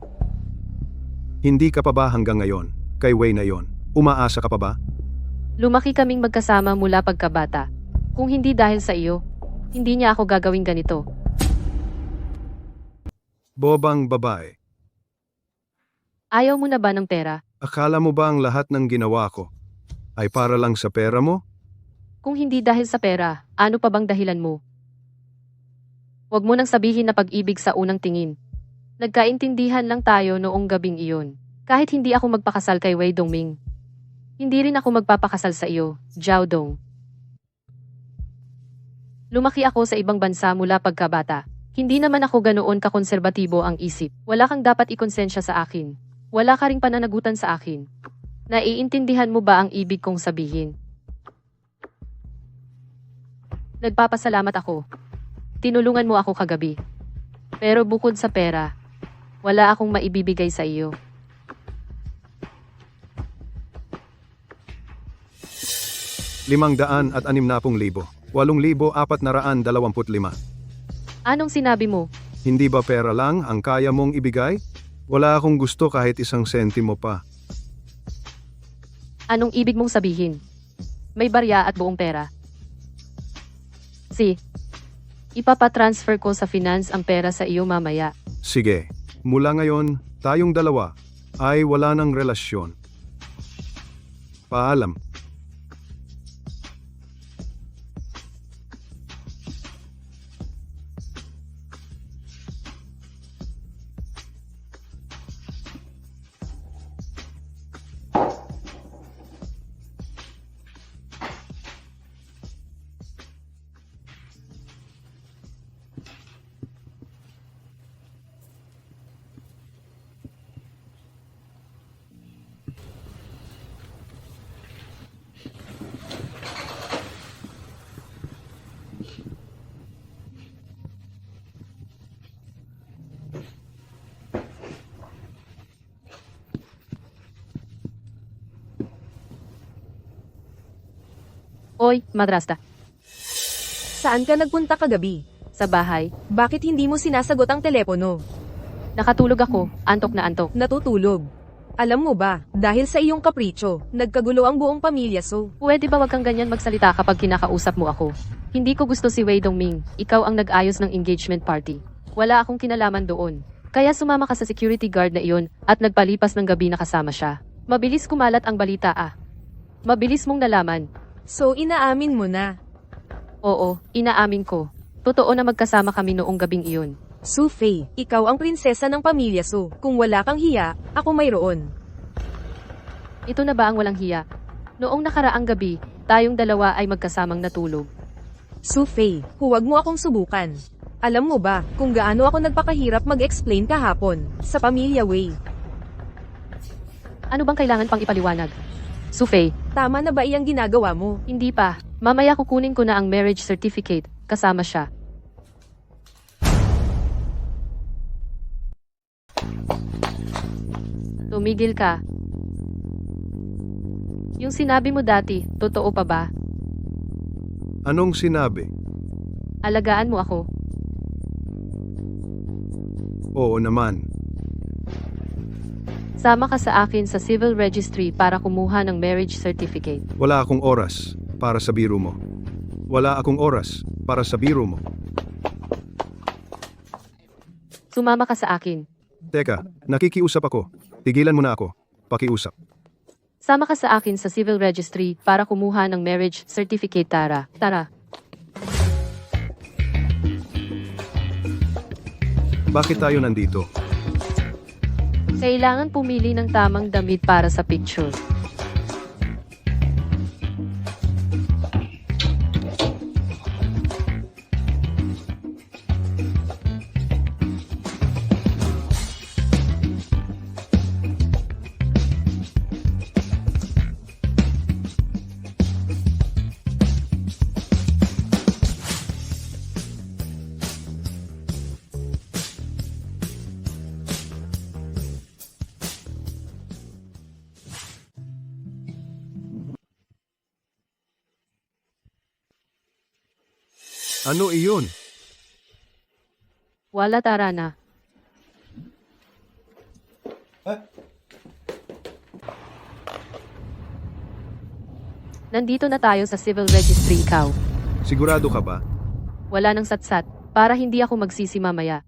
hindi ka pa ba hanggang ngayon kay Wei na yon? Umaasa ka pa ba? Lumaki kaming magkasama mula pagkabata. Kung hindi dahil sa iyo, hindi niya ako gagawing ganito. Bobang babae. Ayaw mo na ba ng pera? Akala mo ba ang lahat ng ginawa ko ay para lang sa pera mo? Kung hindi dahil sa pera, ano pa bang dahilan mo? Huwag mo nang sabihin na pag-ibig sa unang tingin. Nagkaintindihan lang tayo noong gabing iyon. Kahit hindi ako magpakasal kay Wei Dongming. Hindi rin ako magpapakasal sa iyo, Zhao Dong. Lumaki ako sa ibang bansa mula pagkabata. Hindi naman ako ganoon kakonserbatibo ang isip. Wala kang dapat ikonsensya sa akin. Wala ka ring pananagutan sa akin. Naiintindihan mo ba ang ibig kong sabihin? Nagpapasalamat ako. Tinulungan mo ako kagabi. Pero bukod sa pera, wala akong maibibigay sa iyo. $560,000, 8,425. Anong sinabi mo? Hindi ba pera lang ang kaya mong ibigay? Wala akong gusto kahit isang sentimo pa. Anong ibig mong sabihin? May barya at buong pera. Ipapatransfer ko sa finance ang pera sa iyo mamaya. Sige, mula ngayon, tayong dalawa ay wala ng relasyon. Paalam. Oy, madrasta. Saan ka nagpunta kagabi? Sa bahay. Bakit hindi mo sinasagot ang telepono? Nakatulog ako, antok na antok. Natutulog. Alam mo ba, dahil sa iyong kapritsyo, nagkagulo ang buong pamilya Pwede ba wag kang ganyan magsalita kapag kinakausap mo ako? Hindi ko gusto si Wei Dongming, ikaw ang nag-ayos ng engagement party. Wala akong kinalaman doon. Kaya sumama ka sa security guard na iyon at nagpalipas ng gabi na kasama siya. Mabilis kumalat ang balita Mabilis mong nalaman. So inaamin mo na. Oo, inaamin ko. Totoo na magkasama kami noong gabing iyon. Su Fei, ikaw ang prinsesa ng pamilya Kung wala kang hiya, ako mayroon. Ito na ba ang walang hiya? Noong nakaraang gabi, tayong dalawa ay magkasamang natulog. Su Fei, huwag mo akong subukan. Alam mo ba kung gaano ako nagpakahirap mag-explain kahapon sa pamilya Wei? Ano bang kailangan pang ipaliwanag? Su Fei, Tama na ba iyang ginagawa mo? hindi pa. Mamaya kukunin ko na ang marriage certificate, kasama siya. Tumigil ka. Yung sinabi mo dati, totoo pa ba? Anong sinabi? Alagaan mo ako. Oo naman. Sama ka sa akin sa civil registry para kumuha ng marriage certificate. Wala akong oras para sa biro mo. Wala akong oras para sa biro mo. Sumama ka sa akin. Teka, nakikiusap ako. Tigilan mo na ako. Pakiusap. Sama ka sa akin sa civil registry para kumuha ng marriage certificate, Tara. Tara. Bakit tayo nandito? Kailangan pumili ng tamang damit para sa picture. Ano iyon? Wala, tara na. Nandito na tayo sa civil registry, ikaw. Sigurado ka ba? Wala nang satsat, para hindi ako magsisi mamaya.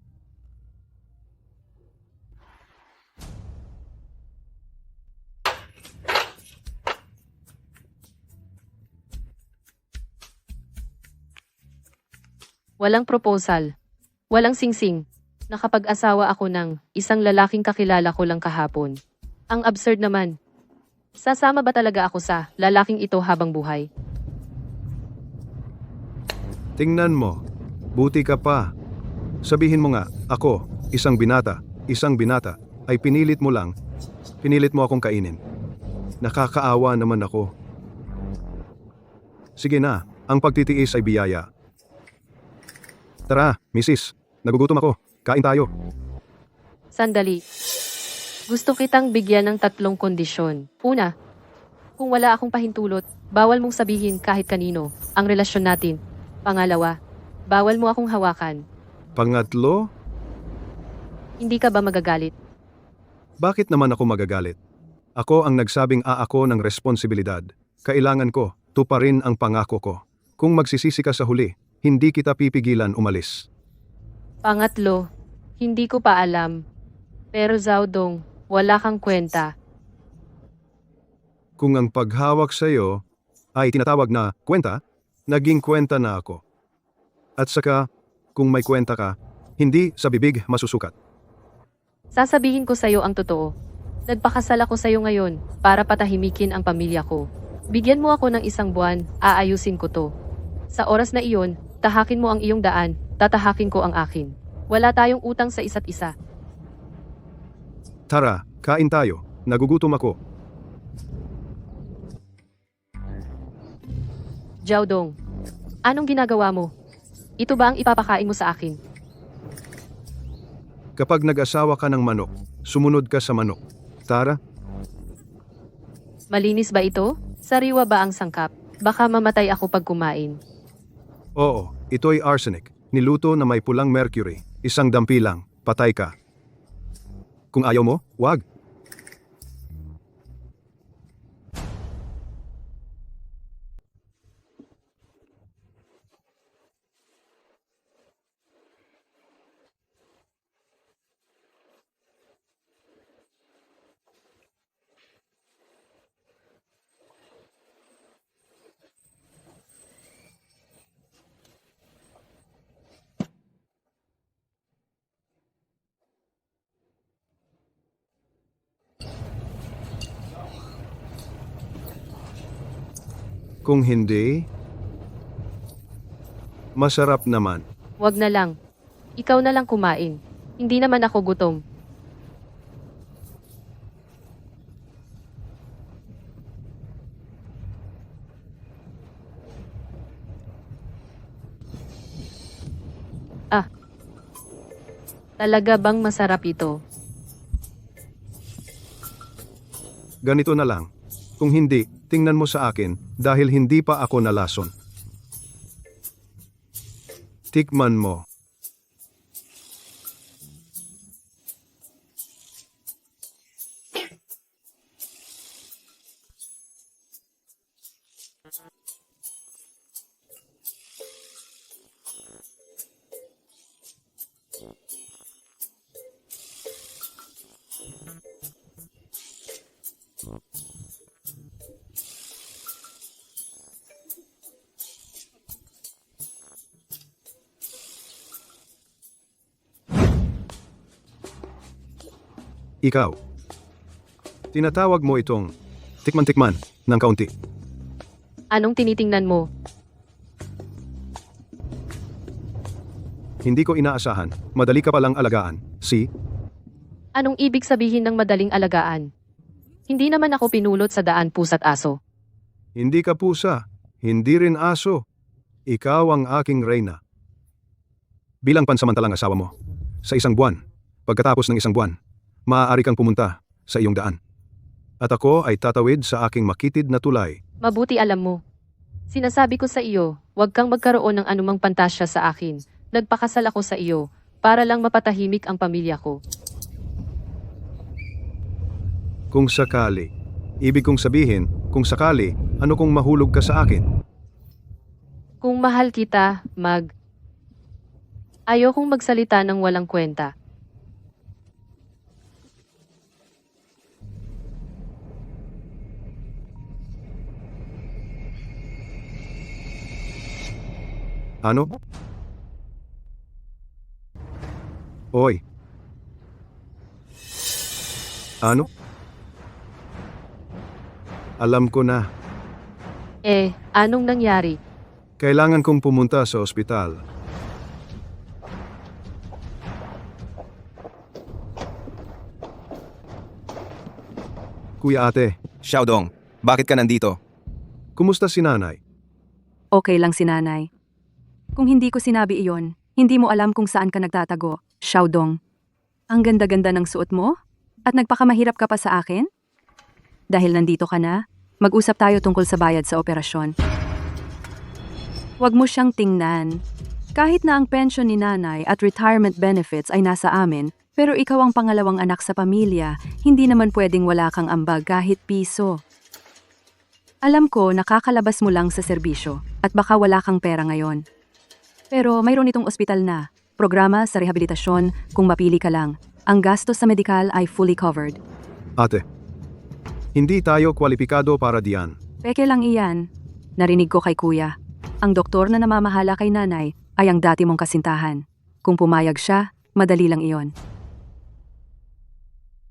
Walang proposal. Walang singsing. Nakapag-asawa ako ng isang lalaking kakilala ko lang kahapon. Ang absurd naman. Sasama ba talaga ako sa lalaking ito habang buhay? Tingnan mo. Buti ka pa. Sabihin mo nga, ako, isang binata, ay pinilit mo lang. Pinilit mo akong kainin. Nakakaawa naman ako. Sige na, ang pagtitiis ay biyaya. Tara, misis. Nagugutom ako. Kain tayo. Sandali. Gusto kitang bigyan ng 3 kondisyon. Una, kung wala akong pahintulot, bawal mong sabihin kahit kanino ang relasyon natin. Pangalawa, bawal mo akong hawakan. Pangatlo, Hindi ka ba magagalit? bakit naman ako magagalit? Ako ang nagsabing aako ng responsibilidad. Kailangan ko, tuparin ang pangako ko. Kung magsisisi ka sa huli, hindi kita pipigilan umalis. Pangatlo, hindi ko pa alam. Pero Zaudong, wala kang kwenta. Kung ang paghawak sa iyo ay tinatawag na kwenta, naging kwenta na ako. At saka, kung may kwenta ka, hindi sa bibig masusukat. Sasabihin ko sa'yo ang totoo. Nagpakasal ako sa'yo ngayon para patahimikin ang pamilya ko. Bigyan mo ako ng 1 buwan, aayusin ko to. Sa oras na iyon, tahakin mo ang iyong daan, tatahakin ko ang akin. Wala tayong utang sa isa't isa. Tara, kain tayo. Nagugutom ako. Zaudong, anong ginagawa mo? Ito ba ang ipapakain mo sa akin? Kapag nag-asawa ka ng manok, sumunod ka sa manok. Tara, Malinis ba ito? Sariwa ba ang sangkap? Baka mamatay ako pag kumain. oo, ito'y arsenic. Niluto na may pulang mercury. 1 dampi lang, patay ka. Kung ayaw mo, wag. Kung hindi, masarap naman. Wag na lang. Ikaw na lang kumain. Hindi naman ako gutom. Ah. Talaga bang masarap ito? Ganito na lang. Kung hindi, tingnan mo sa akin dahil hindi pa ako nalason. Tikman mo. Ikaw. Tinatawag mo itong tikman-tikman ng kaunti. Anong tinitingnan mo? Hindi ko inaasahan. Madali ka palang alagaan. See? Anong ibig sabihin ng madaling alagaan? Hindi naman ako pinulot sa daan pusa't aso. Hindi ka pusa. Hindi rin aso. Ikaw ang aking reyna. Bilang pansamantalang asawa mo. Sa 1 buwan. Pagkatapos ng 1 buwan, maaari kang pumunta sa iyong daan. At ako ay tatawid sa aking makitid na tulay. Mabuti alam mo. Sinasabi ko sa iyo, huwag kang magkaroon ng anumang pantasya sa akin. Nagpakasal ako sa iyo, para lang mapatahimik ang pamilya ko. Kung sakali. Ibig kong sabihin, kung sakali, ano kung mahulog ka sa akin? Kung mahal kita, Ayokong magsalita ng walang kwenta. Ano? Oy. Ano? Alam ko na. Anong nangyari? Kailangan kong pumunta sa ospital. Kuya ate, Xiaodong, bakit ka nandito? kumusta si nanay? Okay lang si nanay. Kung hindi ko sinabi iyon, hindi mo alam kung saan ka nagtatago, Xiaodong. Ang ganda-ganda ng suot mo? At nagpakamahirap ka pa sa akin? Dahil nandito ka na, mag-usap tayo tungkol sa bayad sa operasyon. Huwag mo siyang tingnan. Kahit na ang pension ni nanay at retirement benefits ay nasa amin, pero ikaw ang pangalawang anak sa pamilya, hindi naman pwedeng wala kang ambag kahit piso. Alam ko nakakalabas mo lang sa serbisyo at baka wala kang pera ngayon. Pero mayroon itong ospital na, programa sa rehabilitasyon kung mapili ka lang. Ang gastos sa medikal ay fully covered. Ate, hindi tayo kwalipikado para diyan. Peke lang iyan. Narinig ko kay kuya. Ang doktor na namamahala kay nanay ay ang dati mong kasintahan. Kung pumayag siya, madali lang iyon.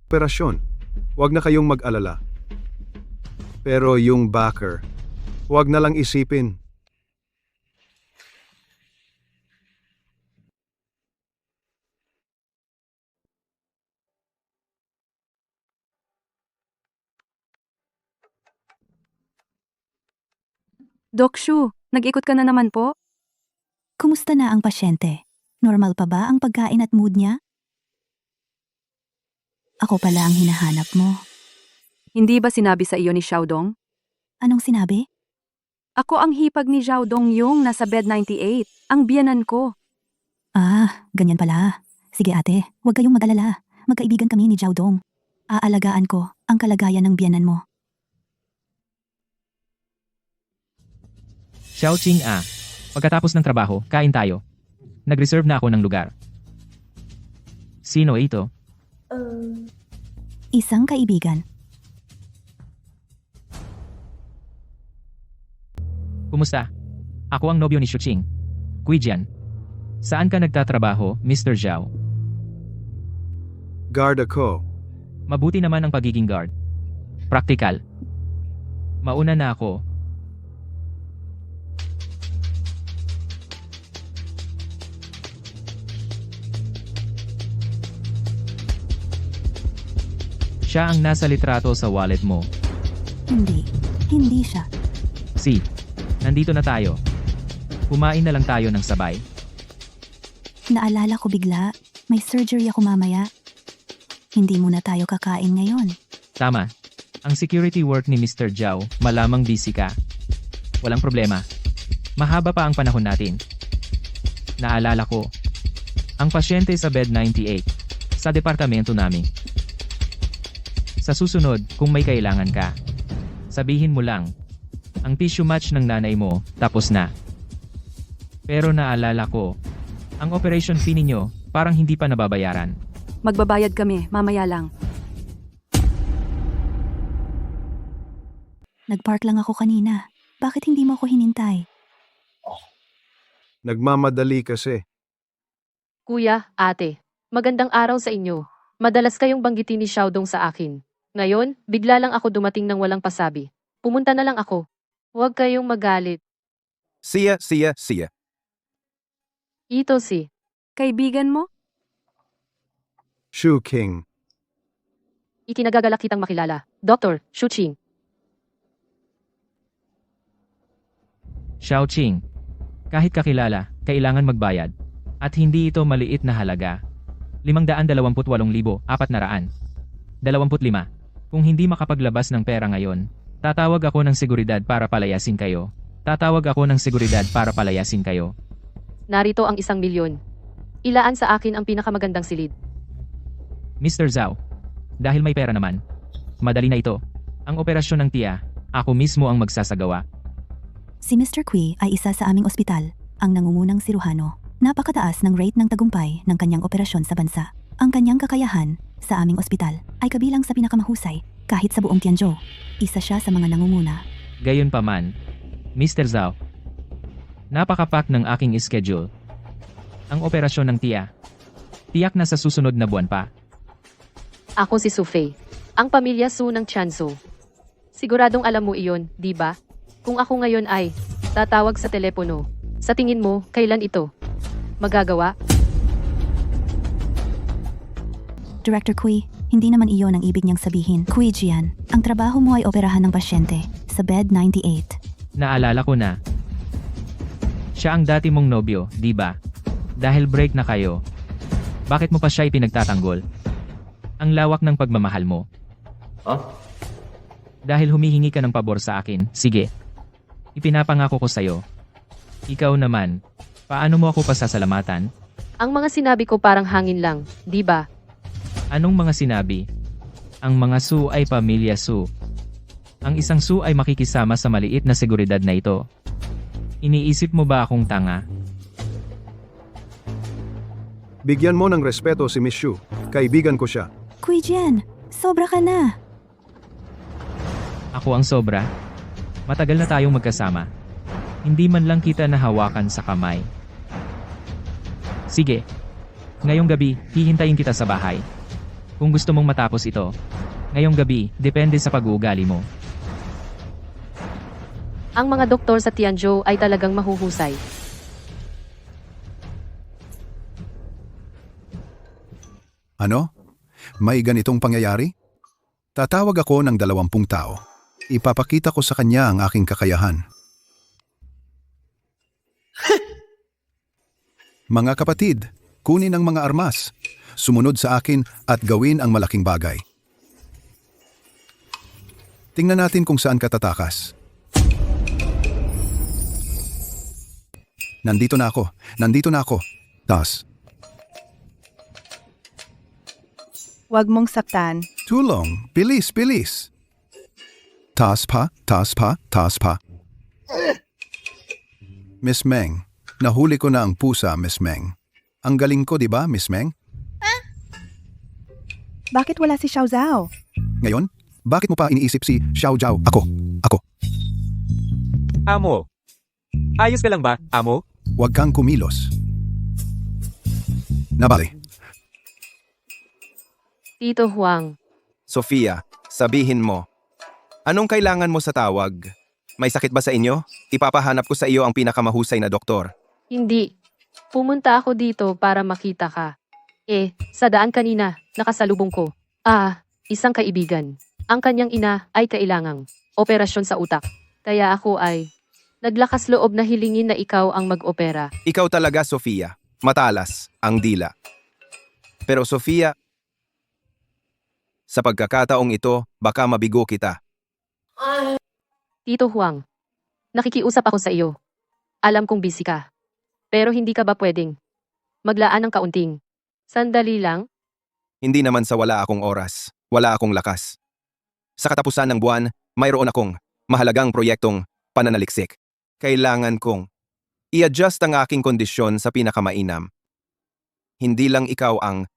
Operasyon, huwag na kayong mag-alala. Pero yung backer, huwag na lang isipin. Doc Shu, nag-ikot ka na naman po? Kumusta na ang pasyente? Normal pa ba ang pagkain at mood niya? Ako pala ang hinahanap mo. Hindi ba sinabi sa iyo ni Xiaodong? Anong sinabi? Ako ang hipag ni Xiaodong yung nasa bed 98, ang biyanan ko. Ah, ganyan pala. Sige ate, huwag kayong mag-alala. Magkaibigan kami ni Zhao Dong. Aalagaan ko ang kalagayan ng biyanan mo. Xiaoqing pagkatapos ng trabaho, kain tayo. Nag-reserve na ako ng lugar. Sino ito? Isang kaibigan. Kumusta? Ako ang nobyo ni Shuqing. Guijian. Saan ka nagtatrabaho, Mr. Zhao? Guard ako. Mabuti naman ang pagiging guard. Praktikal. Mauna na ako. Siya ang nasa litrato sa wallet mo. Hindi siya. Si, nandito na tayo. Kumain na lang tayo ng sabay. Naalala ko bigla, may surgery ako mamaya. Hindi muna tayo kakain ngayon. Tama. Ang security work ni Mr. Zhao, malamang busy ka. Walang problema. Mahaba pa ang panahon natin. Naalala ko. Ang pasyente sa bed 98. Sa departamento namin. Sa susunod, kung may kailangan ka, sabihin mo lang. Ang tissue match ng nanay mo, tapos na. Pero naalala ko, ang operation fee ninyo, parang hindi pa nababayaran. Magbabayad kami, mamaya lang. Nagpark lang ako kanina. Bakit hindi mo ako hinintay? Nagmamadali kasi. Kuya, ate, magandang araw sa inyo. Madalas kayong banggitin ni Xiaodong sa akin. Ngayon, bigla lang ako dumating ng walang pasabi. Pumunta na lang ako. Huwag kayong magalit. Siya. Ito si. Kaibigan mo? Shu King. Ikinagagalak kitang makilala. Dr. Shuqing. Xiaoqing. Kahit kakilala, kailangan magbayad. At hindi ito maliit na halaga. 528,400. 25. Kung hindi makapaglabas ng pera ngayon, tatawag ako ng seguridad para palayasin kayo. Tatawag ako ng seguridad para palayasin kayo. Narito ang 1,000,000. Ilaan sa akin ang pinakamagandang silid. Mr. Zhao, dahil may pera naman, madali na ito. Ang operasyon ng tiya, ako mismo ang magsasagawa. Si Mr. Kui ay isa sa aming ospital, ang nangungunang siruhano. Napakataas ng rate ng tagumpay ng kanyang operasyon sa bansa. Ang kanyang kakayahan sa aming ospital ay kabilang sa pinakamahusay kahit sa buong Tianzhou. Isa siya sa mga nangunguna. Gayunpaman, Mr. Zhao, napakapak ng aking schedule. Ang operasyon ng tiya, tiyak na sa susunod na buwan pa. Ako si Sufei, ang pamilya Su ng Tianzhou. Siguradong alam mo iyon, di ba? Kung ako ngayon ay tatawag sa telepono, sa tingin mo, kailan ito magagawa? Director Kui, hindi naman iyon ang ibig niyang sabihin. Kui Jian, ang trabaho mo ay operahan ng pasyente sa bed 98. Naalala ko na. Siya ang dati mong nobyo, di ba? Dahil break na kayo, bakit mo pa siya ipinagtatanggol? Ang lawak ng pagmamahal mo. Dahil humihingi ka ng pabor sa akin, sige. Ipinapangako ko sa'yo. Ikaw naman, paano mo ako pasasalamatan? Ang mga sinabi ko parang hangin lang, di ba? Anong mga sinabi? Ang mga Su ay pamilya Su. Ang isang Su ay makikisama sa maliit na seguridad na ito. Iniisip mo ba akong tanga? Bigyan mo ng respeto si Miss Shu. Kaibigan ko siya. Kui Jian, sobra ka na. Ako ang sobra. Matagal na tayong magkasama. Hindi man lang kita nahawakan sa kamay. Sige. Ngayong gabi, hihintayin kita sa bahay. Kung gusto mong matapos ito, ngayong gabi, depende sa pag-uugali mo. Ang mga doktor sa Tianzhou ay talagang mahuhusay. Ano? May ganitong pangyayari? Tatawag ako ng 20 tao. Ipapakita ko sa kanya ang aking kakayahan. Mga kapatid, kunin ang mga armas. Sumunod sa akin at gawin ang malaking bagay. Tingnan natin kung saan ka tatakas. Nandito na ako. Nandito na ako. Tas. Huwag mong saktan. Tulong. Bilis, bilis. Taas pa, taas pa, taas pa. Miss Meng, nahuli ko na ang pusa, Miss Meng. Ang galing ko, di ba, Miss Meng? Bakit wala si Xiao Zhao? Ngayon, bakit mo pa iniisip si Xiao Zhao? Ako. Amo. Ayos ka lang ba, amo? Huwag kang kumilos. Nabali. Tito Huang, Sofia, sabihin mo. Anong kailangan mo sa tawag? May sakit ba sa inyo? Ipapahanap ko sa iyo ang pinakamahusay na doktor. hindi. Pumunta ako dito para makita ka. Sa daan kanina, nakasalubong ko. Isang kaibigan. Ang kanyang ina ay kailangang operasyon sa utak. Kaya ako ay naglakas loob na hilingin na ikaw ang mag-opera. Ikaw talaga, Sofia. Matalas, ang dila. Pero Sofia, sa pagkakataong ito, baka mabigo kita. Tito Huang, nakikiusap ako sa iyo. Alam kong busy ka. Pero hindi ka ba pwedeng maglaan ng kaunting sandali lang? Hindi naman sa wala akong oras, wala akong lakas. Sa katapusan ng buwan, mayroon akong mahalagang proyektong pananaliksik. Kailangan kong i-adjust ang aking kondisyon sa pinakamainam. Hindi lang ikaw ang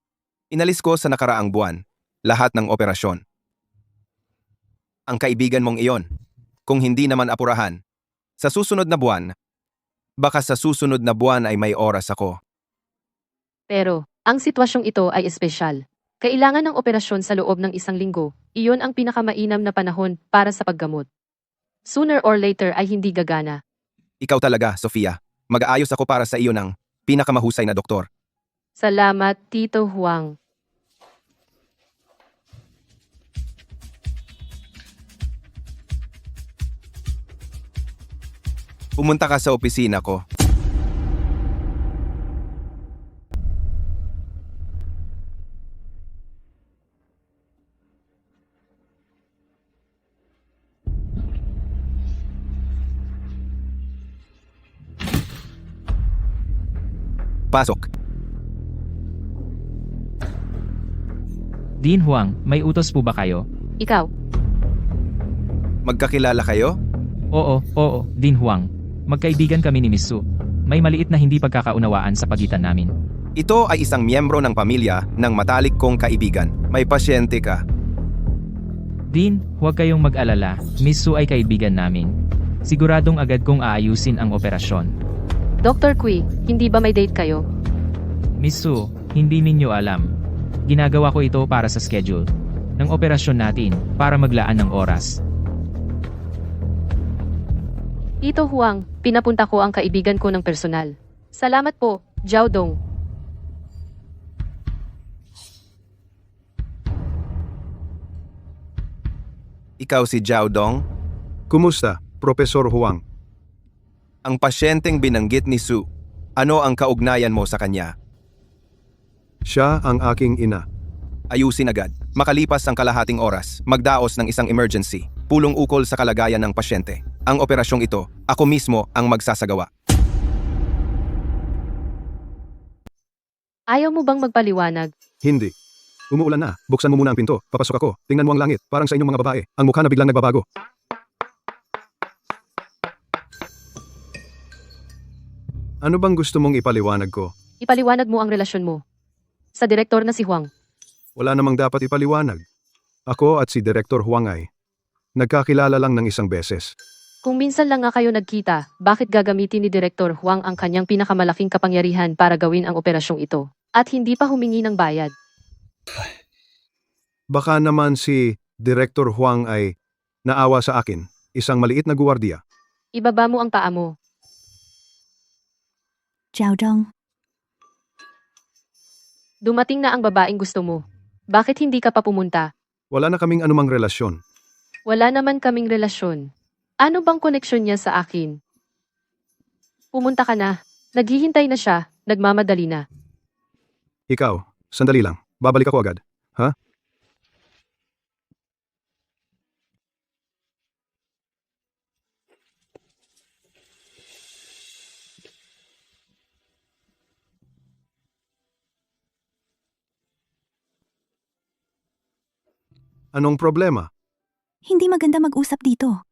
inalis ko sa nakaraang buwan, lahat ng operasyon. Ang kaibigan mong iyon, kung hindi naman apurahan, sa susunod na buwan, baka sa susunod na buwan ay may oras ako. Pero, ang sitwasyong ito ay espesyal. Kailangan ng operasyon sa loob ng 1 linggo. Iyon ang pinakamainam na panahon para sa paggamot. Sooner or later ay hindi gagana. Ikaw talaga, Sofia. Mag-aayos ako para sa iyo ng pinakamahusay na doktor. Salamat, Tito Huang. Pumunta ka sa opisina ko. Pasok. Dean Huang, may utos po ba kayo? Ikaw, Magkakilala kayo? Oo, Dean Huang. Magkaibigan kami ni Miss Su. May maliit na hindi pagkakaunawaan sa pagitan namin. Ito ay isang miyembro ng pamilya ng matalik kong kaibigan. May pasyente ka. Dean, huwag kayong mag-alala. Miss Su ay kaibigan namin. Siguradong agad kong aayusin ang operasyon. Dr. Kui, hindi ba may date kayo? Miss Su, hindi ninyo alam. Ginagawa ko ito para sa schedule ng operasyon natin para maglaan ng oras. Tito Huang, pinapunta ko ang kaibigan ko ng personal. Salamat po, Zhao Dong. Ikaw si Zhao Dong? Kumusta, Profesor Huang? Ang pasyenteng binanggit ni Su. Ano ang kaugnayan mo sa kanya? Siya ang aking ina. Ayusin agad. Makalipas ang kalahating oras, magdaos ng isang emergency. Pulong ukol sa kalagayan ng pasyente. Ang operasyong ito, ako mismo ang magsasagawa. Ayaw mo bang magpaliwanag? Hindi. Umuulan na. Buksan mo muna ang pinto. Papasok ako. Tingnan mo ang langit. Parang sa inyong mga babae. Ang mukha na biglang nagbabago. Ano bang gusto mong ipaliwanag ko? Ipaliwanag mo ang relasyon mo sa direktor na si Huang. Wala namang dapat ipaliwanag. Ako at si Direktor Huang ay nagkakilala lang ng isang beses. Kung minsan lang nga kayo nagkita, bakit gagamitin ni Direktor Huang ang kanyang pinakamalaking kapangyarihan para gawin ang operasyong ito? At hindi pa humingi ng bayad. Baka naman si Direktor Huang ay naawa sa akin, isang maliit na guwardiya. Ibaba mo ang paa mo. Zhao Dong, Dumating na ang babaeng gusto mo. Bakit hindi ka pa pumunta? Wala na kaming anumang relasyon. Wala naman kaming relasyon. Ano bang koneksyon niya sa akin? Pumunta ka na. Naghihintay na siya. Nagmamadali na. Ikaw, sandali lang. Babalik ako agad. Ha? Anong problema? hindi maganda mag-usap dito.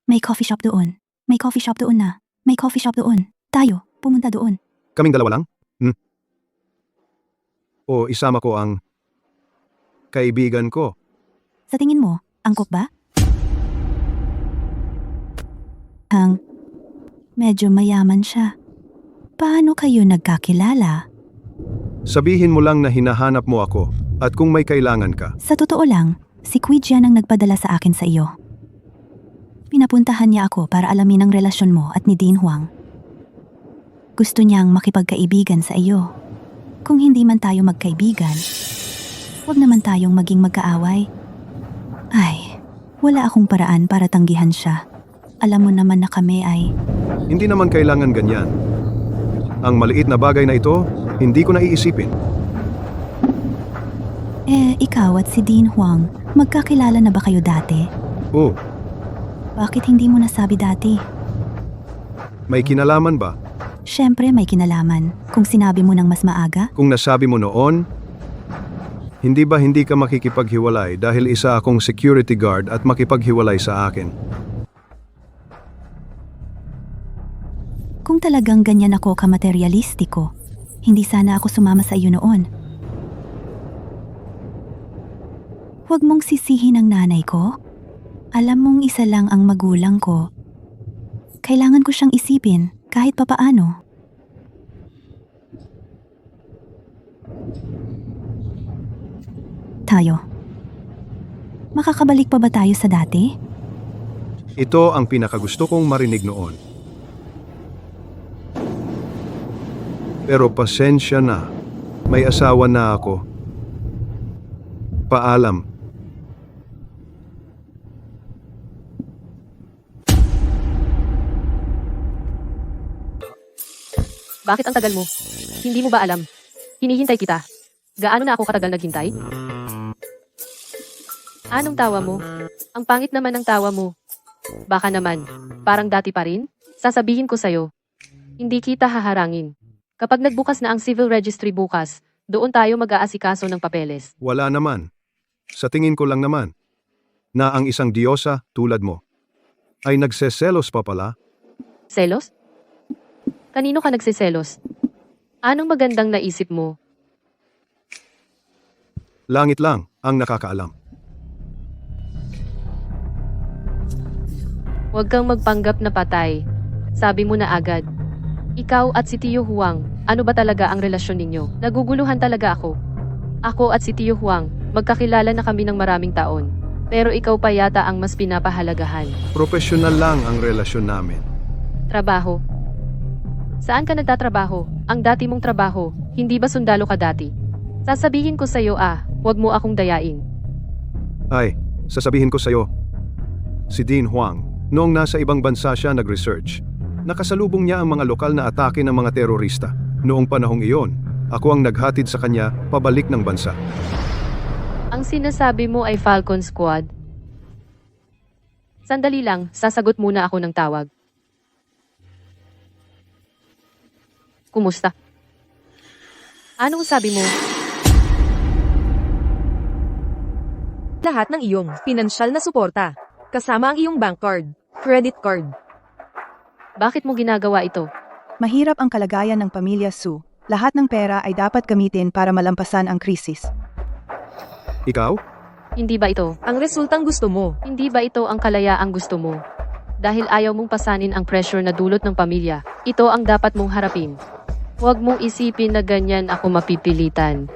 May coffee shop doon. May coffee shop doon na. May coffee shop doon. Tayo, pumunta doon. Kaming dalawa lang? O isama ko ang kaibigan ko? Sa tingin mo, angkop ba? Medyo mayaman siya. Paano kayo nagkakilala? Sabihin mo lang na hinahanap mo ako at kung may kailangan ka. Sa totoo lang, si Kui Jian ang nagpadala sa akin sa iyo. Pinapuntahan niya ako para alamin ang relasyon mo at ni Dean Huang. Gusto niyang makipagkaibigan sa iyo. Kung hindi man tayo magkaibigan, huwag naman tayong maging magkaaway. Ay, wala akong paraan para tanggihan siya. Alam mo naman na kami ay... Hindi naman kailangan ganyan. Ang maliit na bagay na ito, hindi ko naiisipin. Ikaw at si Dean Huang, magkakilala na ba kayo dati? Oh, Bakit hindi mo nasabi dati? may kinalaman ba? Siyempre may kinalaman. Kung sinabi mo ng mas maaga, Kung nasabi mo noon, hindi ba hindi ka makikipaghiwalay dahil isa akong security guard at makipaghiwalay sa akin? kung talagang ganyan ako kamaterialistiko, hindi sana ako sumama sa iyo noon. Huwag mong sisihin ang nanay ko. Alam mong isa lang ang magulang ko. Kailangan ko siyang isipin kahit papaano. Tayo. Makakabalik pa ba tayo sa dati? Ito ang pinakagusto kong marinig noon. Pero pasensya na. May asawa na ako. Paalam. Bakit ang tagal mo? Hindi mo ba alam? Hinihintay kita. Gaano na ako katagal naghintay? Anong tawa mo? Ang pangit naman ng tawa mo. Baka naman, parang dati pa rin? Sasabihin ko sa'yo. Hindi kita haharangin. Kapag nagbukas na ang civil registry bukas, doon tayo mag-aasikaso ng papeles. Wala naman. Sa tingin ko lang naman, na ang isang diyosa tulad mo, ay nagseselos pa pala. Selos? Kanino ka nagsiselos? Anong magandang naisip mo? Langit lang ang nakakaalam. Huwag kang magpanggap na patay. Sabi mo na agad. Ikaw at si Tio Huang, ano ba talaga ang relasyon ninyo? Naguguluhan talaga ako. Ako at si Tio Huang, magkakilala na kami ng maraming taon. Pero ikaw pa yata ang mas pinapahalagahan. Profesional lang ang relasyon namin. Trabaho. Saan ka nagtatrabaho? Ang dati mong trabaho, hindi ba sundalo ka dati? Sasabihin ko sa'yo huwag mo akong dayain. Ay, sasabihin ko sa'yo. Si Dean Huang, noong nasa ibang bansa siya nag-research, nakasalubong niya ang mga lokal na atake ng mga terorista. Noong panahong iyon, ako ang naghatid sa kanya pabalik ng bansa. Ang sinasabi mo ay Falcon Squad? Sandali lang, sasagot muna ako ng tawag. Kumusta? Anong sabi mo? Lahat ng iyong pinansyal na suporta, kasama ang iyong bank card, credit card. Bakit mo ginagawa ito? Mahirap ang kalagayan ng pamilya Su. Lahat ng pera ay dapat gamitin para malampasan ang krisis. Ikaw? Hindi ba ito? Ang resultang gusto mo. Hindi ba ito ang kalayaang gusto mo? Dahil ayaw mong pasanin ang pressure na dulot ng pamilya, ito ang dapat mong harapin. Huwag mong isipin na ganyan ako mapipilitan.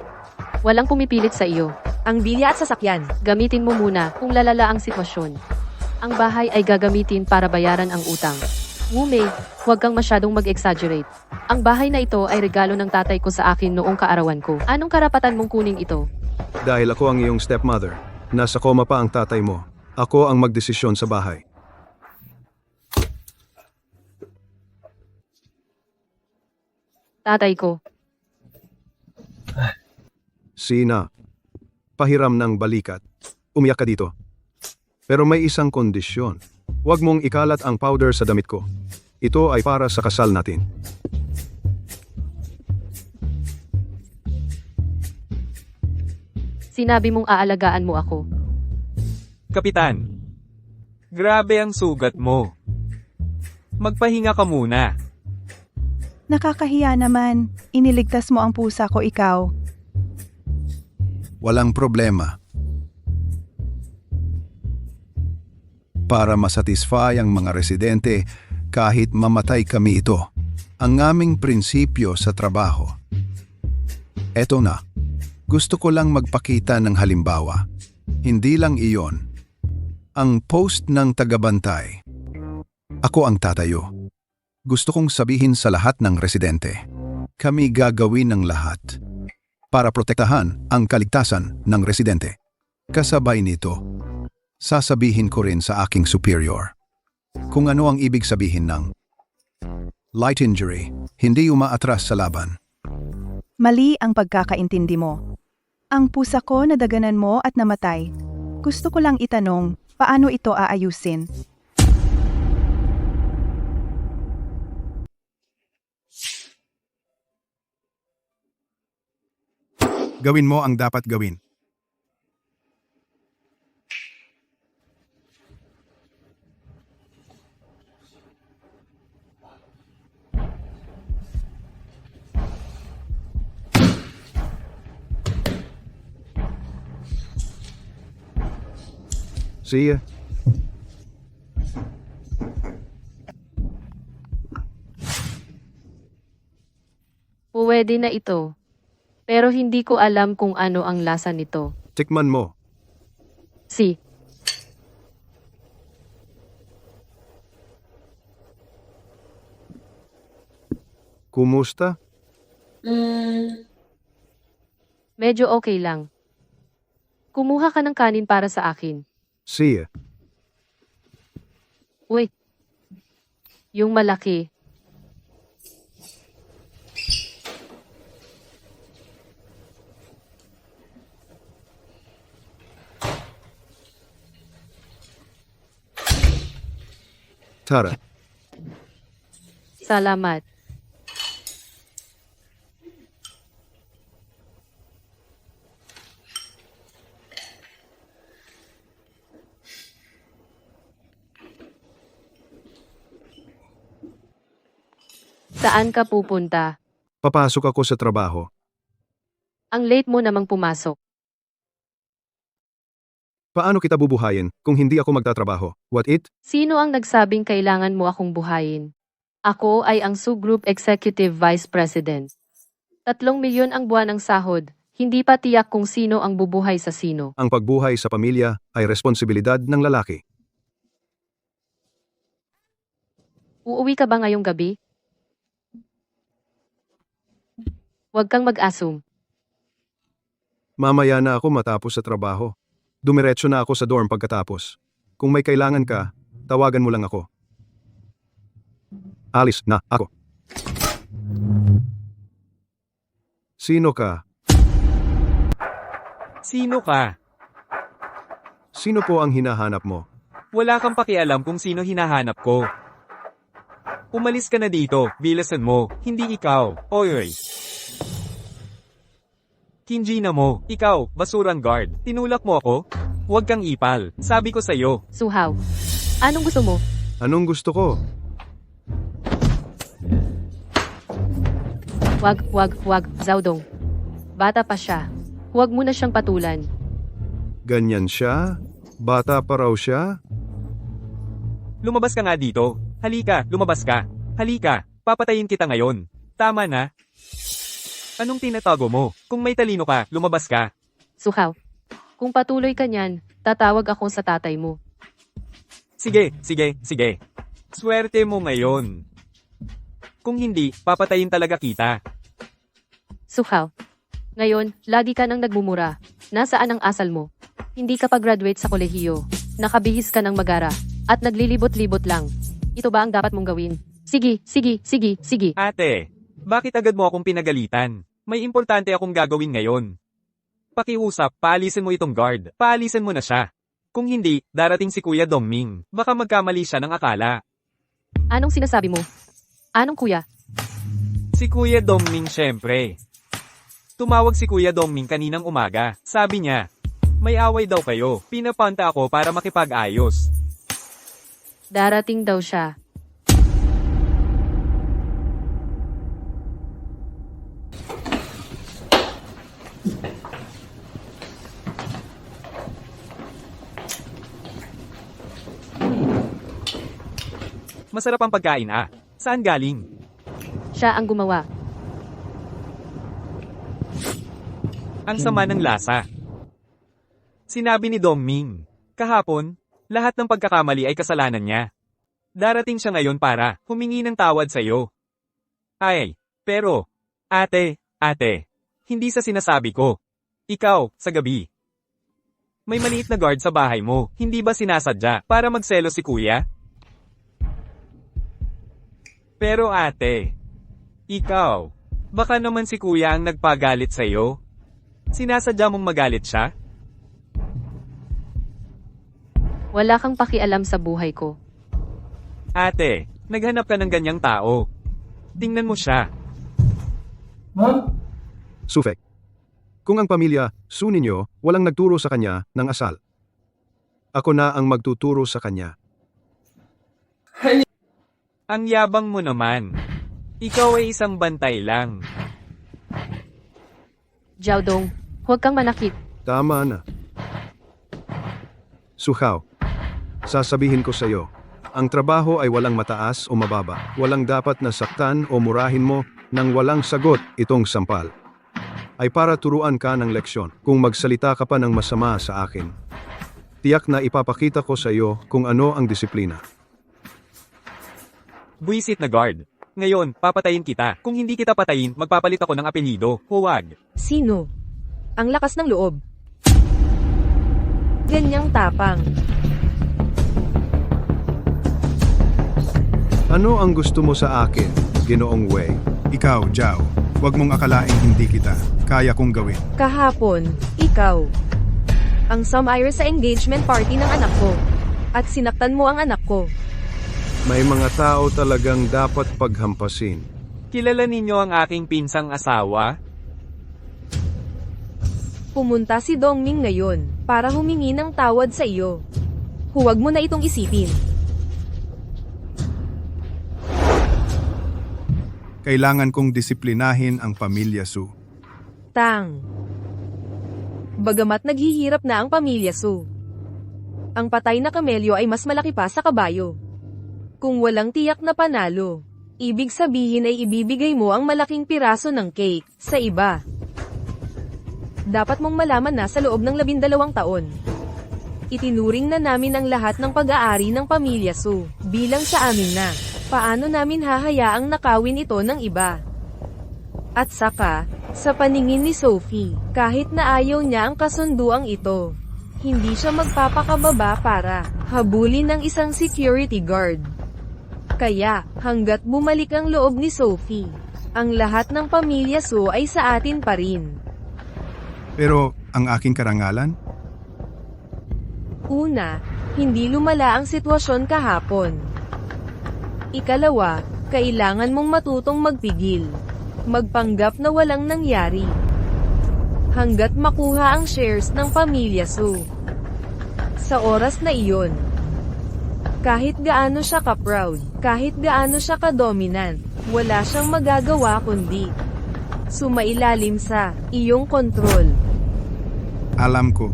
Walang pumipilit sa iyo. Ang bilya at sasakyan. Gamitin mo muna kung lalala ang sitwasyon. Ang bahay ay gagamitin para bayaran ang utang. Wu Mei, huwag kang masyadong mag-exaggerate. Ang bahay na ito ay regalo ng tatay ko sa akin noong kaarawan ko. Anong karapatan mong kunin ito? Dahil ako ang iyong stepmother, nasa koma pa ang tatay mo. Ako ang magdesisyon sa bahay. Tatay ko. Sina, pahiram ng balikat. Umiyak ka dito. Pero may isang kondisyon. Huwag mong ikalat ang powder sa damit ko. Ito ay para sa kasal natin. Sinabi mong aalagaan mo ako. Kapitan, grabe ang sugat mo. Magpahinga ka muna. Nakakahiya naman. Iniligtas mo ang pusa ko, ikaw. Walang problema. Para masatisfy ang mga residente kahit mamatay kami ito. Ang aming prinsipyo sa trabaho. Eto na. Gusto ko lang magpakita ng halimbawa. Hindi lang iyon. Ang post ng tagabantay. Ako ang tatayo. Gusto kong sabihin sa lahat ng residente. Kami gagawin ng lahat para protektahan ang kaligtasan ng residente. Kasabay nito, sasabihin ko rin sa aking superior kung ano ang ibig sabihin ng light injury, hindi umaatras sa laban. Mali ang pagkakaintindi mo. Ang pusa ko nadaganan mo at namatay. Gusto ko lang itanong, paano ito aayusin? Gawin mo ang dapat gawin. See ya. Pwede na ito. Pero hindi ko alam kung ano ang lasa nito. Tikman mo. Si. Kumusta? Medyo okay lang. Kumuha ka ng kanin para sa akin. See ya. Wait. Yung malaki. Tara. Salamat. Saan ka pupunta? Papasok ako sa trabaho. Ang late mo namang pumasok. Paano kita bubuhayin kung hindi ako magtatrabaho? What it? Sino ang nagsabing kailangan mo akong buhayin? Ako ay ang Subgroup Executive Vice President. 3 milyon ang buwan ng sahod, hindi pa tiyak kung sino ang bubuhay sa sino. Ang pagbuhay sa pamilya ay responsibilidad ng lalaki. Uuwi ka ba ngayong gabi? Huwag kang mag-assume. Mamaya na ako matapos sa trabaho. Dumiretso na ako sa dorm pagkatapos. Kung may kailangan ka, tawagan mo lang ako. Alis na ako. Sino ka? Sino ka? Sino po ang hinahanap mo? Wala kang pakialam kung sino hinahanap ko. Umalis ka na dito, bilasan mo, hindi ikaw. Oy. Kinji na mo, ikaw, basurang guard. Tinulak mo ako? Huwag kang ipal, sabi ko sa'yo. Suhaw. Anong gusto mo? Anong gusto ko? Wag, Zaudong. Bata pa siya. Huwag mo na siyang patulan. Ganyan siya? Bata pa raw siya? Lumabas ka nga dito. Halika, lumabas ka. Halika, papatayin kita ngayon. Tama na. Anong tinatago mo? Kung may talino ka, lumabas ka. Suhaw. Kung patuloy ka niyan, tatawag ako sa tatay mo. Sige. Swerte mo ngayon. Kung hindi, papatayin talaga kita. Suhaw. Ngayon, lagi ka nang nagmumura. Nasaan ang asal mo? Hindi ka pa graduate sa kolehiyo. Nakabihis ka ng magara. At naglilibot-libot lang. Ito ba ang dapat mong gawin? Sige. Ate, bakit agad mo akong pinagalitan? May importante akong gagawin ngayon. Pakiusap, paalisin mo itong guard. Paalisin mo na siya. Kung hindi, darating si Kuya Dongming. Baka magkamali siya ng akala. Anong sinasabi mo? Anong kuya? Si Kuya Dongming syempre. Tumawag si Kuya Dongming kaninang umaga. Sabi niya, may away daw kayo. Pinapanta ako para makipag-ayos. Darating daw siya. Masarap ang pagkain ah. Saan galing? Siya ang gumawa. Ang sama ng lasa. Sinabi ni Dongming, kahapon, lahat ng pagkakamali ay kasalanan niya. Darating siya ngayon para humingi ng tawad sa iyo. Ay, pero, ate, hindi sa sinasabi ko. Ikaw, sa gabi. May maliit na guard sa bahay mo, hindi ba sinasadya para magselo si kuya? Pero ate, ikaw, baka naman si kuya ang nagpagalit sa iyo? Sinasadya mong magalit siya? Wala kang pakialam sa buhay ko. Ate, naghanap ka ng ganyang tao. Tingnan mo siya. Sufek. Kung ang pamilya, Su ninyo, walang nagturo sa kanya ng asal. Ako na ang magtuturo sa kanya. Ang yabang mo naman. Ikaw ay isang bantay lang. Jiaodong, huwag kang manakit. Tama na. Suhaw. Sasabihin ko sa iyo, ang trabaho ay walang mataas o mababa. Walang dapat na saktan o murahin mo nang walang sagot itong sampal. Ay para turuan ka ng leksyon kung magsalita ka pa ng masama sa akin. Tiyak na ipapakita ko sa iyo kung ano ang disiplina. Buisit na guard. Ngayon, papatayin kita. Kung hindi kita patayin, magpapalit ako ng apelyido. Huwag. Sino? Ang lakas ng loob. Ganyang tapang. Ano ang gusto mo sa akin, Ginoong Wei? Ikaw, Zhao, huwag mong akalaing hindi kita. Kaya kong gawin. Kahapon, ikaw. Ang sumire sa engagement party ng anak ko. At sinaktan mo ang anak ko. May mga tao talagang dapat paghampasin. Kilala ninyo ang aking pinsang asawa? Pumunta si Dongming ngayon para humingi ng tawad sa iyo. Huwag mo na itong isipin. Kailangan kong disiplinahin ang pamilya Su. Tang. Bagamat naghihirap na ang pamilya Su, ang patay na kamelyo ay mas malaki pa sa kabayo. Kung walang tiyak na panalo, ibig sabihin ay ibibigay mo ang malaking piraso ng cake sa iba. Dapat mong malaman na sa loob ng 12 taon, itinuring na namin ang lahat ng pag-aari ng pamilya Su bilang sa amin na. Paano namin hahayaang nakawin ito ng iba? At saka, sa paningin ni Sophie, kahit na ayaw niya ang kasunduang ito, hindi siya magpapakababa para habulin ng isang security guard. Kaya, hanggat bumalik ang loob ni Sophie, ang lahat ng pamilya Su ay sa atin pa rin. Pero, ang aking karangalan? Una, hindi lumala ang sitwasyon kahapon. Ikalawa, kailangan mong matutong magpigil. Magpanggap na walang nangyari. Hanggat makuha ang shares ng pamilya Su. Sa oras na iyon, kahit gaano siya ka-proud, kahit gaano siya ka-dominant, wala siyang magagawa kundi sumailalim sa iyong kontrol. Alam ko.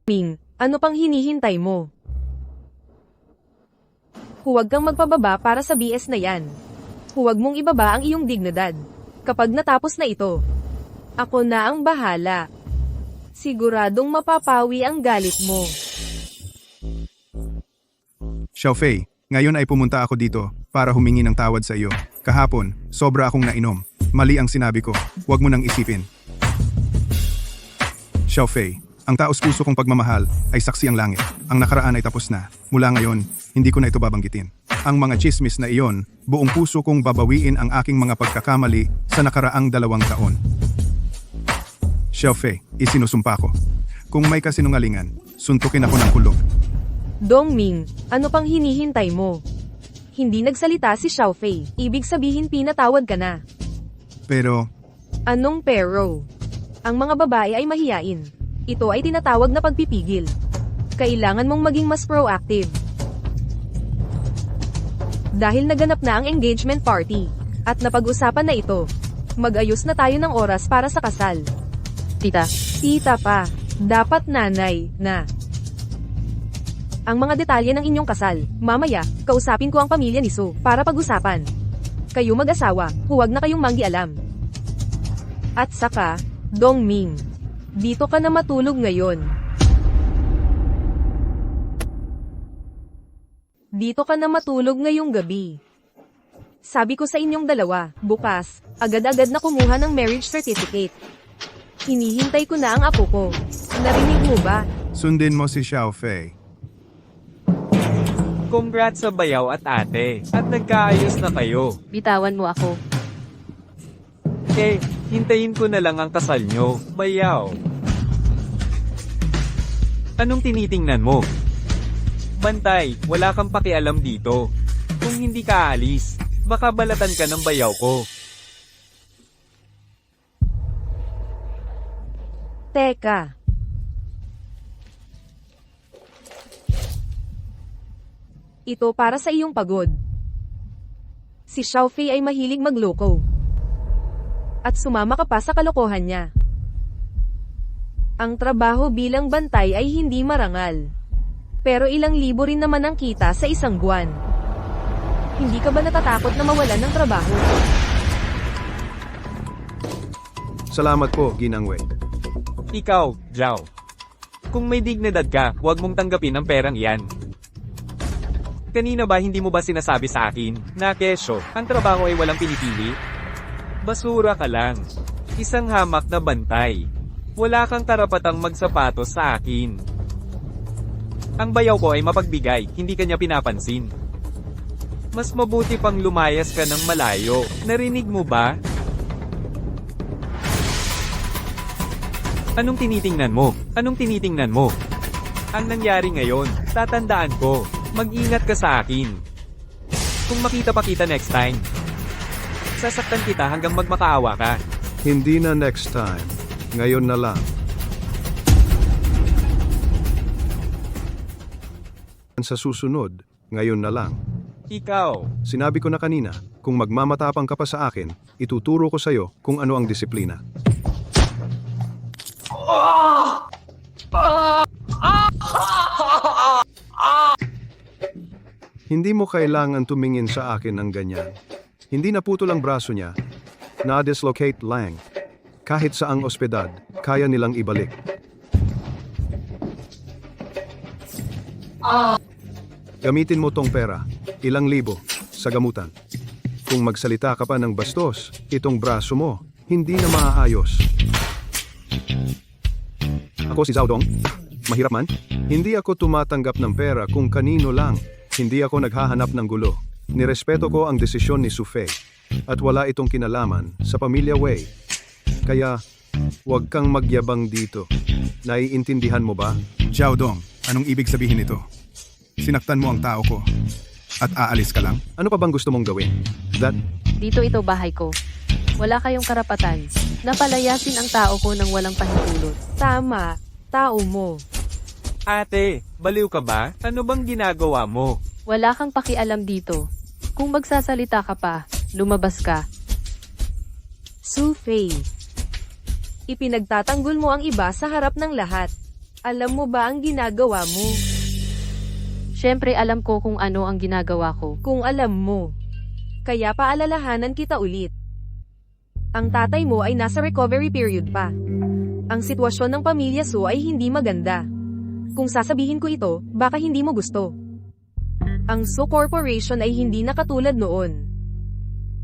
Ming, ano pang hinihintay mo? Huwag kang magpababa para sa BS na yan. Huwag mong ibaba ang iyong dignidad. Kapag natapos na ito, ako na ang bahala. Siguradong mapapawi ang galit mo. Xiaofei, ngayon ay pumunta ako dito para humingi ng tawad sa iyo. Kahapon, sobra akong nainom. Mali ang sinabi ko. Huwag mo nang isipin. Xiaofei, ang taos-puso kong pagmamahal ay saksi ang langit. Ang nakaraan ay tapos na. Mula ngayon, hindi ko na ito babanggitin. Ang mga chismis na iyon, buong puso kong babawiin ang aking mga pagkakamali sa nakaraang 2 taon. Xiaofei, isinusumpa ko. Kung may kasinungalingan, suntukin ako ng kulog. Dongming, ano pang hinihintay mo? Hindi nagsalita si Xiaofei, ibig sabihin pinatawad ka na. Pero, Anong pero? Ang mga babae ay mahiyain. Ito ay tinatawag na pagpipigil. Kailangan mong maging mas proactive. Dahil naganap na ang engagement party, at napag-usapan na ito, mag-ayos na tayo ng oras para sa kasal. Tita, Tita pa, dapat nanay na. Ang mga detalye ng inyong kasal, mamaya, kausapin ko ang pamilya ni Su para pag-usapan. Kayo mag-asawa, huwag na kayong manggialam. At saka, Dongming, dito ka na matulog ngayon. Dito ka na matulog ngayong gabi. Sabi ko sa inyong dalawa, bukas, agad-agad na kumuha ng marriage certificate. Hinihintay ko na ang apo ko. Narinig mo ba? sundin mo si Xiaofei. Congrats sa bayaw at ate. At nagkaayos na kayo. bitawan mo ako. Hintayin ko na lang ang kasal nyo, bayaw. Anong tinitingnan mo? Bantay, wala kang pakialam dito. Kung hindi ka aalis, baka balatan ka ng bayaw ko. Teka. Ito para sa iyong pagod. Si Xiaofei ay mahilig magloko. At sumama ka pa sa kalokohan niya. Ang trabaho bilang bantay ay hindi marangal. Pero ilang libo rin naman ang kita sa isang buwan. Hindi ka ba natatakot na mawalan ng trabaho? Salamat po, Ginang Wei. Ikaw, Zhao. Kung may dignidad ka, huwag mong tanggapin ang perang yan. Kanina ba hindi mo ba sinasabi sa akin, na kesyo, ang trabaho ay walang pinipili? Basura ka lang. Isang hamak na bantay. Wala kang karapatang magsapatos sa akin. Ang bayaw ko ay mapagbigay, hindi kanya pinapansin. Mas mabuti pang lumayas ka ng malayo. Narinig mo ba? Anong tinitingnan mo? Anong tinitingnan mo? Ang nangyari ngayon, tatandaan ko. Mag-ingat ka sa akin. Kung makita pa kita next time, sasaktan kita hanggang magmakaawa ka. Hindi na next time. Ngayon na lang. sa susunod, ngayon na lang. Ikaw, Sinabi ko na kanina, kung magmamatapang ka pa sa akin, ituturo ko sa'yo kung ano ang disiplina. Hindi mo kailangan tumingin sa akin ng ganyan. Hindi naputol ang braso niya. Na-dislocate lang. Kahit sa ang ospedad, kaya nilang ibalik. Gamitin mo tong pera, ilang libo, sa gamutan. Kung magsalita ka pa ng bastos, itong braso mo, hindi na maaayos. Ako si Zhao Dong. Mahirap man, hindi ako tumatanggap ng pera kung kanino lang. Hindi ako naghahanap ng gulo. Nirespeto ko ang desisyon ni Su Fei. At wala itong kinalaman sa pamilya Wei. Kaya, huwag kang magyabang dito. Naiintindihan mo ba? Zhao Dong, anong ibig sabihin nito? Sinaktan mo ang tao ko. At aalis ka lang? Ano pa bang gusto mong gawin? That, Dito ito bahay ko. Wala kayong karapatan na palayasin ang tao ko ng walang pahintulot. Tama, tao mo. ate, baliw ka ba? Ano bang ginagawa mo? Wala kang pakialam dito. Kung magsasalita ka pa, lumabas ka. Su Fei. Ipinagtatanggol mo ang iba sa harap ng lahat. Alam mo ba ang ginagawa mo? Siyempre alam ko kung ano ang ginagawa ko. Kung alam mo. Kaya paalalahanan kita ulit. Ang tatay mo ay nasa recovery period pa. Ang sitwasyon ng pamilya Su ay hindi maganda. Kung sasabihin ko ito, baka hindi mo gusto. Ang Su Corporation ay hindi na katulad noon.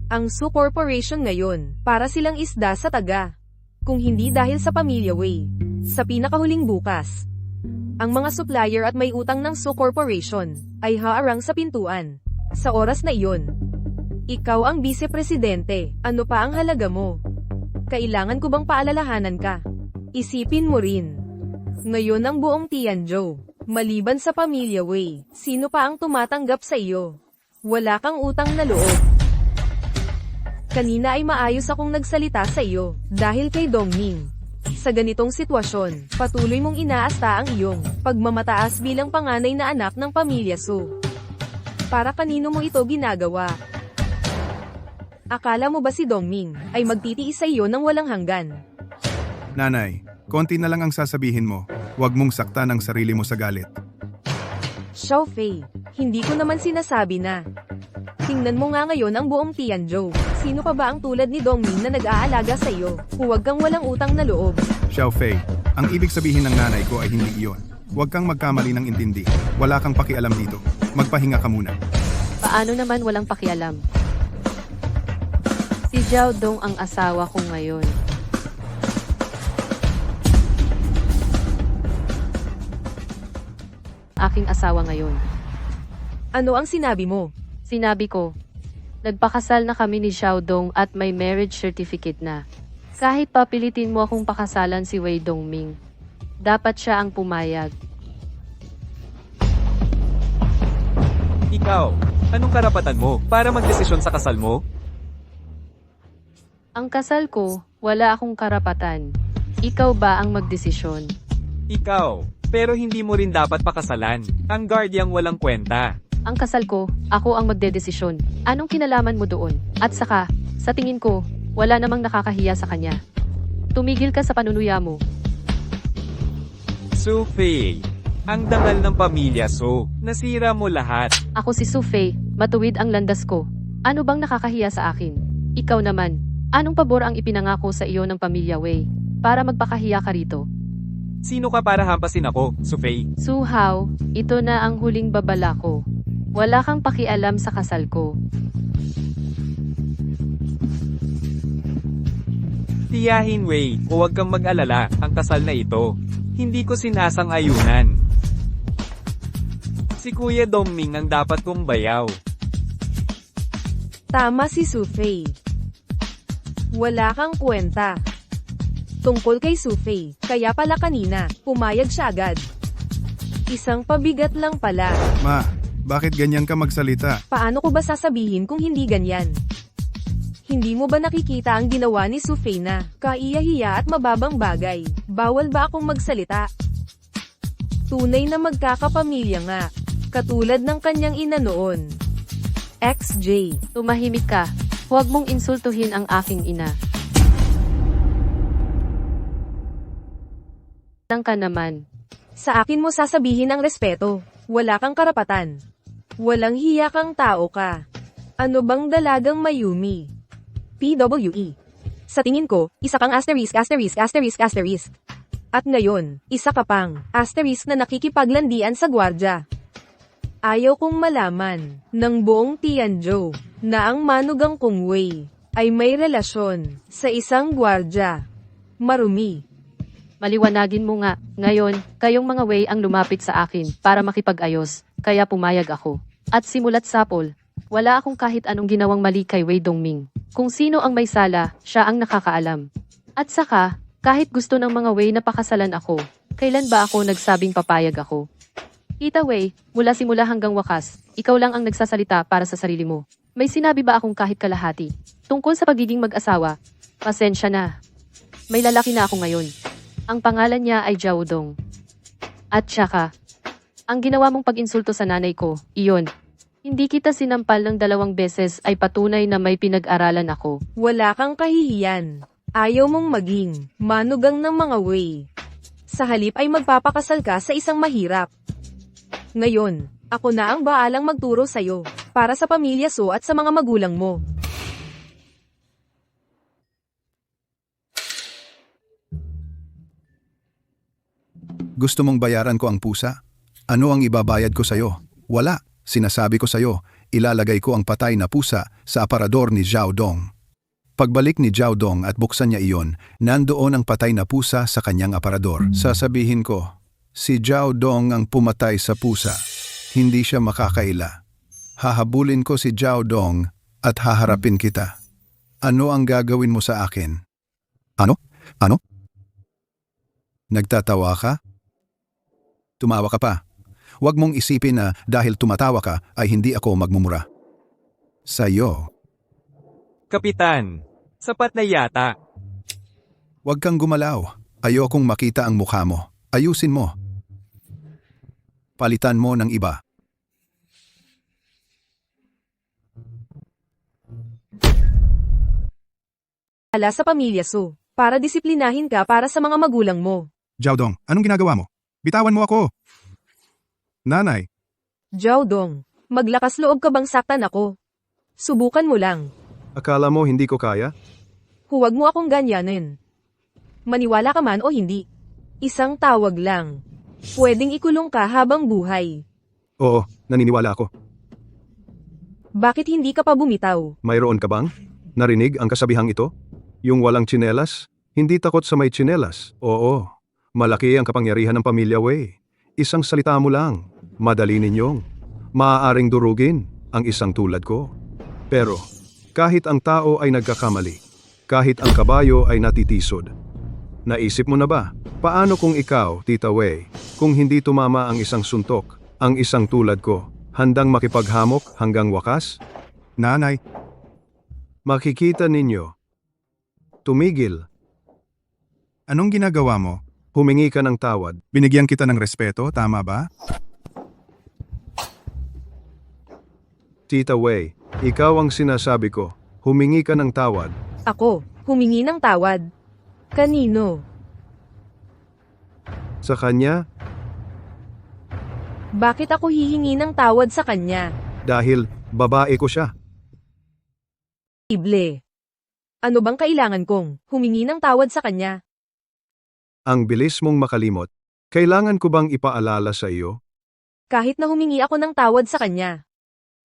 Ang Su Corporation ngayon, para silang isda sa taga. Kung hindi dahil sa pamilya Wei. Sa pinakahuling bukas, ang mga supplier at may utang ng Su Corporation ay haarang sa pintuan. Sa oras na iyon, ikaw ang vice-presidente, ano pa ang halaga mo? Kailangan ko bang paalalahanan ka? Isipin mo rin. Ngayon ang buong Tianzhou, maliban sa pamilya Wei, sino pa ang tumatanggap sa iyo? Wala kang utang na loob. Kanina ay maayos akong nagsalita sa iyo, dahil kay Dongming. Sa ganitong sitwasyon, patuloy mong inaasta ang iyong pagmamataas bilang panganay na anak ng pamilya Su. Para kanino mo ito ginagawa? Akala mo ba si Dongming ay magtitiis sa iyo ng walang hanggan? Nanay, konti na lang ang sasabihin mo. Huwag mong saktan ang sarili mo sa galit. Xiao Fei, hindi ko naman sinasabi na. Tingnan mo nga ngayon ang buong Tianzhou. Sino pa ba ang tulad ni Dongming na nag-aalaga sa iyo? Huwag kang walang utang na loob. Xiao Fei, ang ibig sabihin ng nanay ko ay hindi iyon. Huwag kang magkamali ng intindi. Wala kang pakialam dito. Magpahinga ka muna. Paano naman walang pakialam? Si Zhao Dong ang asawa ko ngayon. Aking asawa ngayon. Ano ang sinabi mo? Sinabi ko, nagpakasal na kami ni Xiao Dong at may marriage certificate na. Kahit papilitin mo akong pakasalan si Wei Dongming, dapat siya ang pumayag. Ikaw, anong karapatan mo para magdesisyon sa kasal mo? Ang kasal ko, wala akong karapatan. Ikaw ba ang magdesisyon? Ikaw, pero hindi mo rin dapat pakasalan. Ang guardiang walang kwenta. Ang kasal ko, ako ang magdedesisyon. Anong kinalaman mo doon? At saka, sa tingin ko, wala namang nakakahiya sa kanya. Tumigil ka sa panunuya mo. Su Fei, ang dangal ng pamilya Su, nasira mo lahat. Ako si Su Fei, matuwid ang landas ko. Ano bang nakakahiya sa akin? Ikaw naman, anong pabor ang ipinangako sa iyo ng pamilya Wei para magpakahiya ka rito? Sino ka para hampasin ako, Su Fei? Su Hao, ito na ang huling babala ko. Wala kang pakialam sa kasal ko. Tiyahin Wei, huwag kang mag-alala, ang kasal na ito. Hindi ko sinasang-ayunan. Si Kuya Dongming ang dapat kong bayaw. Tama si Su Fei. Wala kang kwenta. Tungkol kay Su Fei, kaya pala kanina, pumayag siya agad. Isang pabigat lang pala. Ma, bakit ganyan ka magsalita? Paano ko ba sasabihin kung hindi ganyan? Hindi mo ba nakikita ang ginawa ni Su Fei na kaiya-hiya at mababang bagay? Bawal ba akong magsalita? Tunay na magkakapamilya nga. katulad ng kanyang ina noon. XJ. Tumahimik ka. Huwag mong insultuhin ang aking ina. Nang ka naman. Sa akin mo sasabihin ang respeto. Wala kang karapatan. Walang hiya kang tao ka. Ano bang dalagang Mayumi? PWE. Sa tingin ko, isa kang asterisk. At ngayon, isa ka pang asterisk na nakikipaglandian sa gwardya. Ayaw kong malaman ng buong Tianzhou na ang manugang kong Wei ay may relasyon sa isang gwardya. Marumi. Maliwanagin mo nga. Ngayon, kayong mga Wei ang lumapit sa akin para makipag-ayos, kaya pumayag ako. At simulat sapol, wala akong kahit anong ginawang mali kay Wei Dongming. Kung sino ang may sala, siya ang nakakaalam. At saka, kahit gusto ng mga Wei na pakasalan ako, kailan ba ako nagsabing papayag ako? Tita Wei, mula simula hanggang wakas, ikaw lang ang nagsasalita para sa sarili mo. May sinabi ba akong kahit kalahati? Tungkol sa pagiging mag-asawa? Pasensya na. May lalaki na ako ngayon. Ang pangalan niya ay Zhao Dong. At saka, ang ginawa mong pag-insulto sa nanay ko, iyon. Hindi kita sinampal ng 2 beses ay patunay na may pinag-aralan ako. Wala kang kahihiyan. Ayaw mong maging manugang ng mga Wei. Sa halip ay magpapakasal ka sa isang mahirap. Ngayon, ako na ang baalang magturo sa'yo, para sa pamilya Su at sa mga magulang mo. Gusto mong bayaran ko ang pusa? Ano ang ibabayad ko sa'yo? Wala. Sinasabi ko sa'yo, ilalagay ko ang patay na pusa sa aparador ni Zhao Dong. Pagbalik ni Zhao Dong at buksan niya iyon, nandoon ang patay na pusa sa kanyang aparador. Sasabihin ko, si Zhao Dong ang pumatay sa pusa. Hindi siya makakaila. Hahabulin ko si Zhao Dong at haharapin kita. Ano ang gagawin mo sa akin? Ano? Ano? Nagtatawa ka? Tumawa ka pa. Huwag mong isipin na dahil tumatawa ka ay hindi ako magmumura. Sa'yo. Kapitan, sapat na yata. Huwag kang gumalaw. Ayokong makita ang mukha mo. Ayusin mo. Palitan mo ng iba. Ala sa pamilya Su, para disiplinahin ka para sa mga magulang mo. Zhao Dong, anong ginagawa mo? Bitawan mo ako. Nanay, Zhao Dong, maglakas loob ka bang saktan ako? Subukan mo lang. akala mo hindi ko kaya? Huwag mo akong ganyanin. Maniwala ka man o hindi. Isang tawag lang. Pwedeng ikulong ka habang buhay. Oo, naniniwala ako. Bakit hindi ka pa bumitaw? Mayroon ka bang narinig ang kasabihang ito? Yung walang tsinelas? Hindi takot sa may tsinelas. Oo, malaki ang kapangyarihan ng pamilya Wei. Isang salita mo lang, madali ninyong maaaring durugin ang isang tulad ko. Pero, kahit ang tao ay nagkakamali, kahit ang kabayo ay natitisod, naisip mo na ba, paano kung ikaw, Tita Wei, kung hindi tumama ang isang suntok, ang isang tulad ko, handang makipaghamok hanggang wakas? Nanay, makikita ninyo. Tumigil. Anong ginagawa mo? Humingi ka ng tawad. Binigyan kita ng respeto, tama ba? Tita Wei, ikaw ang sinasabi ko. Humingi ka ng tawad. Ako, humingi ng tawad. Kanino? Sa kanya, Bakit ako hihingi ng tawad sa kanya? dahil babae ko siya. Ible. Ano bang kailangan kong humingi ng tawad sa kanya? Ang bilis mong makalimot. Kailangan ko bang ipaalala sa iyo? Kahit na humingi ako ng tawad sa kanya.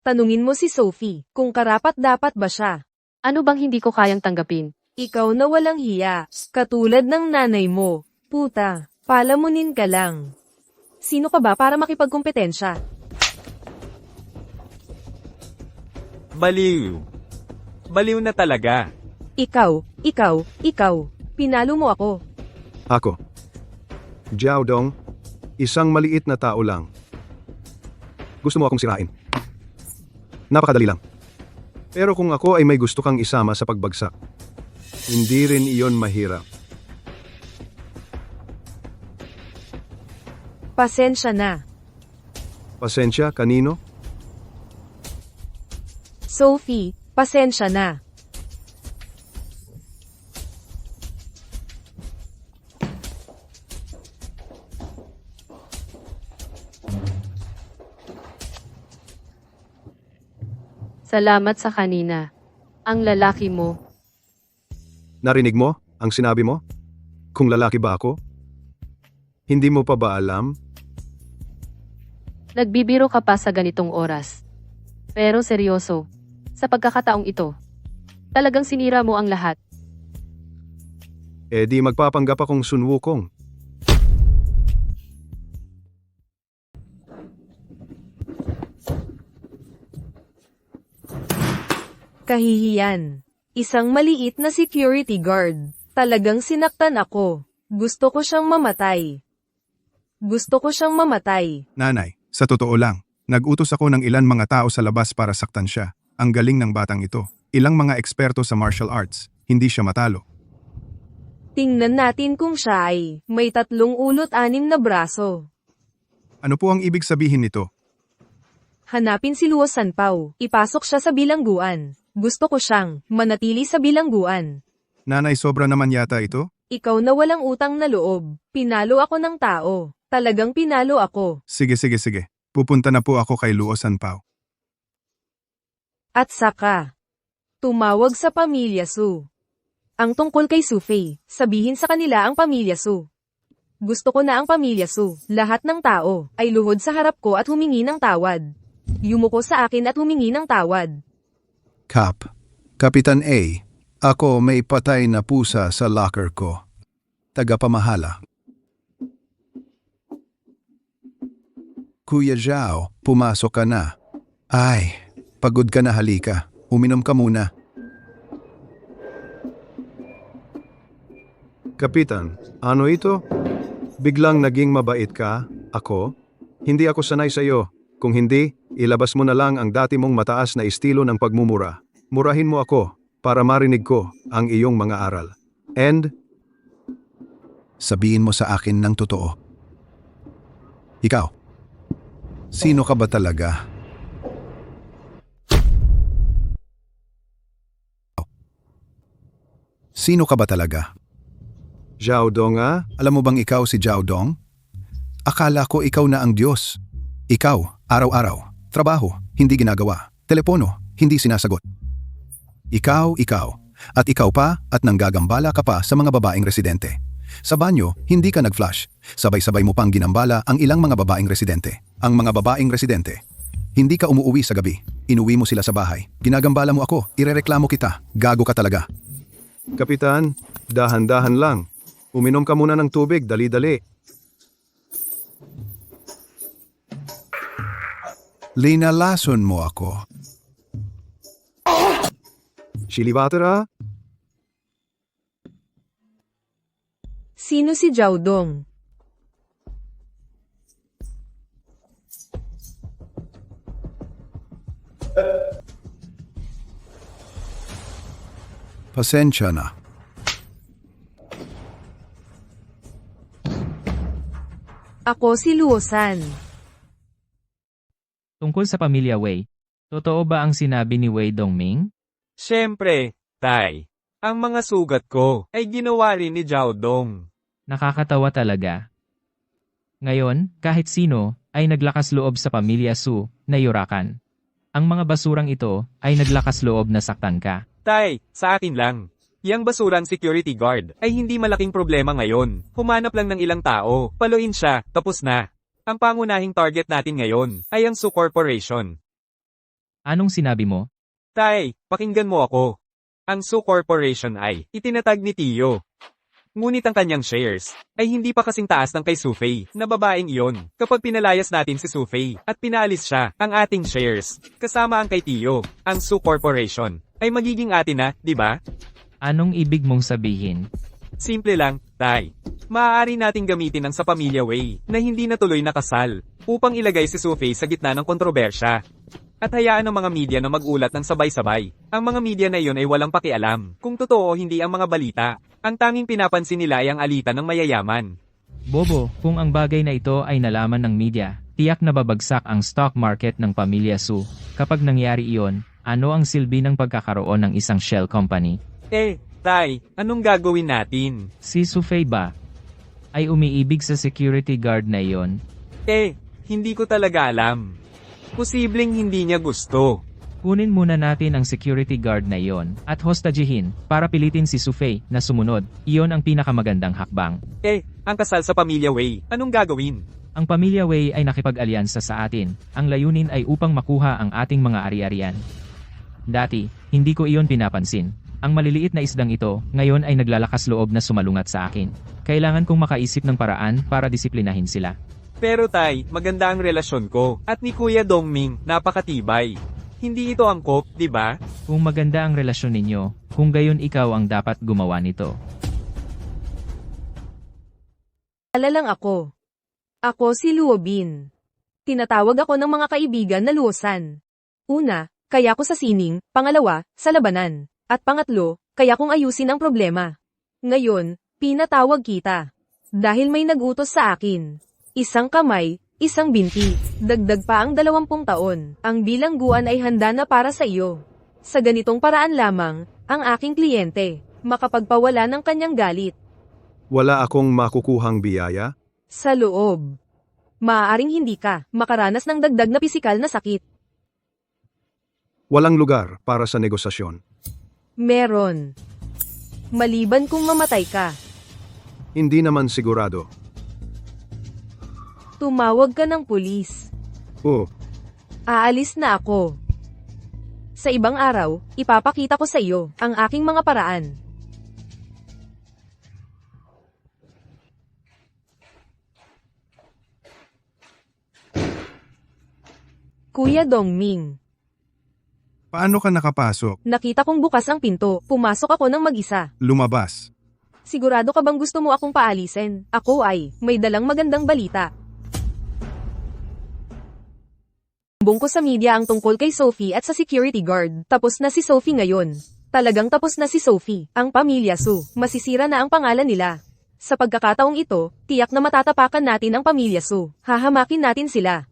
Tanungin mo si Sophie kung karapat-dapat ba siya. Ano bang hindi ko kayang tanggapin? Ikaw na walang hiya, katulad ng nanay mo. Puta, palamunin ka lang. Sino ka ba para makipagkumpetensya? Baliw. Baliw na talaga. Ikaw. Pinalo mo ako. Ako. Zhao Dong, isang maliit na tao lang. Gusto mo akong sirain? Napakadali lang. Pero kung ako ay may gusto kang isama sa pagbagsak, hindi rin iyon mahirap. Pasensya na. Pasensya, kanino? Sophie, pasensya na. Salamat sa kanina. Ang lalaki mo, Narinig mo ang sinabi mo? Kung lalaki ba ako? Hindi mo pa ba alam? nagbibiro ka pa sa ganitong oras. Pero seryoso, sa pagkakataong ito, talagang sinira mo ang lahat. Eh di magpapanggap akong Sun Wukong. Kahihiyan. Isang maliit na security guard. Talagang sinaktan ako. Gusto ko siyang mamatay. Gusto ko siyang mamatay. Nanay, sa totoo lang, nag-utos ako ng ilan mga tao sa labas para saktan siya. Ang galing ng batang ito. Ilang mga eksperto sa martial arts, hindi siya matalo. Tingnan natin kung siya ay may 3 ulot 6 na braso. Ano po ang ibig sabihin nito? Hanapin si Luo Sanpao. Ipasok siya sa bilangguan. Gusto ko siyang manatili sa bilangguan. Nanay, sobra naman yata ito? Ikaw na walang utang na loob. Pinalo ako ng tao. Talagang pinalo ako. Sige. Pupunta na po ako kay Luo Sanpao. At saka, tumawag sa pamilya Su. Ang tungkol kay Su Fei, sabihin sa kanila ang pamilya Su. Gusto ko na ang pamilya Su, lahat ng tao, ay luhod sa harap ko at humingi ng tawad. Yumuko sa akin at humingi ng tawad. Kapitan A, ako may patay na pusa sa locker ko. Tagapamahala. Kuya Zhao, pumasok ka na. Ay, pagod ka na, halika. Uminom ka muna. Kapitan, ano ito? Biglang naging mabait ka? Ako? Hindi ako sanay sa iyo. Kung hindi, ilabas mo na lang ang dati mong mataas na estilo ng pagmumura. Murahin mo ako para marinig ko ang iyong mga aral. And, Sabihin mo sa akin ng totoo. Ikaw, sino ka ba talaga? Sino ka ba talaga? Zhao Donga, Alam mo bang ikaw si Zhao Dong? Akala ko ikaw na ang Diyos. Ikaw, araw-araw, trabaho, hindi ginagawa, telepono, hindi sinasagot. Ikaw, at ikaw pa at nanggagambala ka pa sa mga babaeng residente. Sa banyo, hindi ka nag-flush. Sabay-sabay mo pang ginambala ang ilang mga babaeng residente. Ang mga babaeng residente. Hindi ka umuuwi sa gabi. Inuwi mo sila sa bahay. Ginagambala mo ako. Irereklamo kita. Gago ka talaga. Kapitan, dahan-dahan lang. Uminom ka muna ng tubig, dali-dali. Linalason mo ako. Shilibatera? Sino si Zhao Dong? Pasensya na. Ako si Luosan. Tungkol sa pamilya Wei, totoo ba ang sinabi ni Wei Dongming? Siyempre, Tay. Ang mga sugat ko ay ginawa rin ni Zhao Dong. Nakakatawa talaga. Ngayon, kahit sino ay naglakas loob sa pamilya Su na yurakan. Ang mga basurang ito ay naglakas loob na saktan ka. Tay, sa akin lang. Yang basurang security guard ay hindi malaking problema ngayon. Humanap lang ng ilang tao, paluin siya, tapos na. Ang pangunahing target natin ngayon ay ang Su Corporation. Anong sinabi mo? Tay, pakinggan mo ako. Ang Su Corporation ay itinatag ni Tio. Ngunit ang kanyang shares ay hindi pa kasing taas ng kay Su Fei na babaeng iyon. Kapag pinalayas natin si Su Fei at pinaalis siya, ang ating shares, kasama ang kay Tio, ang Su Corporation, ay magiging atin na, di ba? Anong ibig mong sabihin? Simple lang, Tay. Maaari nating gamitin ang sa pamilya Wei na hindi natuloy na kasal upang ilagay si Su Fei sa gitna ng kontrobersya. At hayaan ng mga media na mag-ulat ng sabay-sabay. Ang mga media na iyon ay walang pakialam kung totoo o hindi ang mga balita. Ang tanging pinapansin nila ay ang alitan ng mayayaman. Bobo, kung ang bagay na ito ay nalaman ng media, Tiyak na babagsak ang stock market ng pamilya Su. Kapag nangyari iyon, ano ang silbi ng pagkakaroon ng isang shell company? Tay, anong gagawin natin? Si Sufei ba ay umiibig sa security guard na iyon? Hindi ko talaga alam. Posibleng hindi niya gusto. Kunin muna natin ang security guard na iyon at hostagehin para pilitin si Sufei na sumunod. Iyon ang pinakamagandang hakbang. Ang kasal sa pamilya Wei, anong gagawin? Ang pamilya Wei ay nakipag-alyansa sa atin. Ang layunin ay upang makuha ang ating mga ari-arian. Dati, hindi ko iyon pinapansin. Ang maliliit na isdang ito, ngayon ay naglalakas loob na sumalungat sa akin. Kailangan kong makaisip ng paraan para disiplinahin sila. Pero tay, maganda ang relasyon ko. At ni Kuya Dongming, napakatibay. Hindi ito angkop, di ba? Kung maganda ang relasyon ninyo, kung gayon ikaw ang dapat gumawa nito. Alalang ako. Ako si Luobin. Tinatawag ako ng mga kaibigan na Luosan. Una, kaya ko sa sining, pangalawa, sa labanan. At pangatlo, kaya kong ayusin ang problema. Ngayon, pinatawag kita. Dahil may nagutos sa akin. Isang kamay, isang binti. Dagdag pa ang 20 taon. Ang bilangguan ay handa na para sa iyo. Sa ganitong paraan lamang, ang aking kliyente, makapagpawala ng kanyang galit. Wala akong makukuhang biyaya? Sa loob. Maaaring hindi ka makaranas ng dagdag na pisikal na sakit. Walang lugar para sa negosasyon. Meron. Maliban kung mamatay ka. Hindi naman sigurado. Tumawag ka ng pulis. Aalis na ako. Sa ibang araw, ipapakita ko sa iyo ang aking mga paraan. Kuya Dongming. Paano ka nakapasok? Nakita kong bukas ang pinto. Pumasok ako ng mag-isa. Lumabas. Sigurado ka bang gusto mo akong paalisin? Ako ay may dalang magandang balita. Bumbong ko sa media ang tungkol kay Sophie at sa security guard. Tapos na si Sophie ngayon. Talagang tapos na si Sophie. Ang pamilya Su. Masisira na ang pangalan nila. Sa pagkakataong ito, tiyak na matatapakan natin ang pamilya Su. Hahamakin natin sila.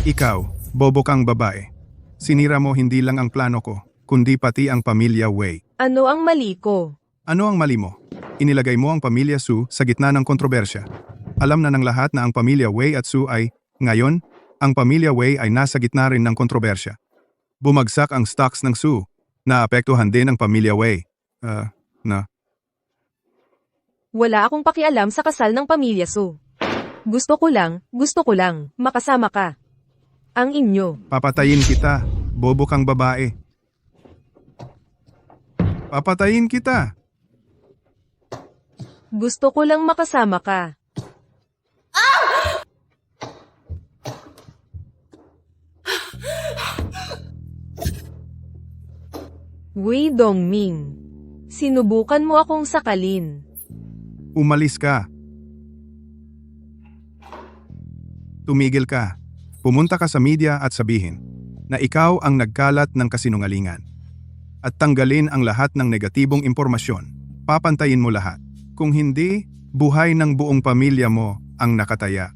Ikaw, bobo kang babae. Sinira mo hindi lang ang plano ko, kundi pati ang pamilya Wei. Ano ang mali ko? Ano ang mali mo? Inilagay mo ang pamilya Su sa gitna ng kontrobersya. Alam na ng lahat na ang pamilya Wei at Su ay, ngayon, ang pamilya Wei ay nasa gitna rin ng kontrobersya. Bumagsak ang stocks ng Su. Naapektuhan din ang pamilya Wei. Wala akong pakialam sa kasal ng pamilya Su. Gusto ko lang, makasama ka. Ang inyo. Papatayin kita, bobo kang babae. Papatayin kita. Gusto ko lang makasama ka. Wei Dongming. Sinubukan mo akong sakalin. Umalis ka. Tumigil ka. Pumunta ka sa media at sabihin na ikaw ang nagkalat ng kasinungalingan. At tanggalin ang lahat ng negatibong impormasyon. Papantayin mo lahat. Kung hindi, buhay ng buong pamilya mo ang nakataya.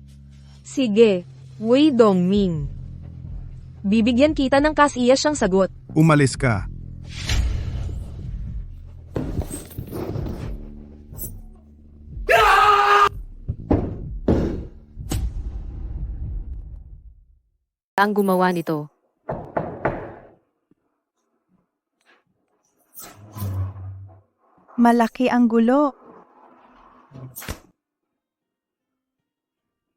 Sige, Wei Dongming. Bibigyan kita ng kasiyasyang sagot. Umalis ka. Ang gumawa nito. Malaki ang gulo.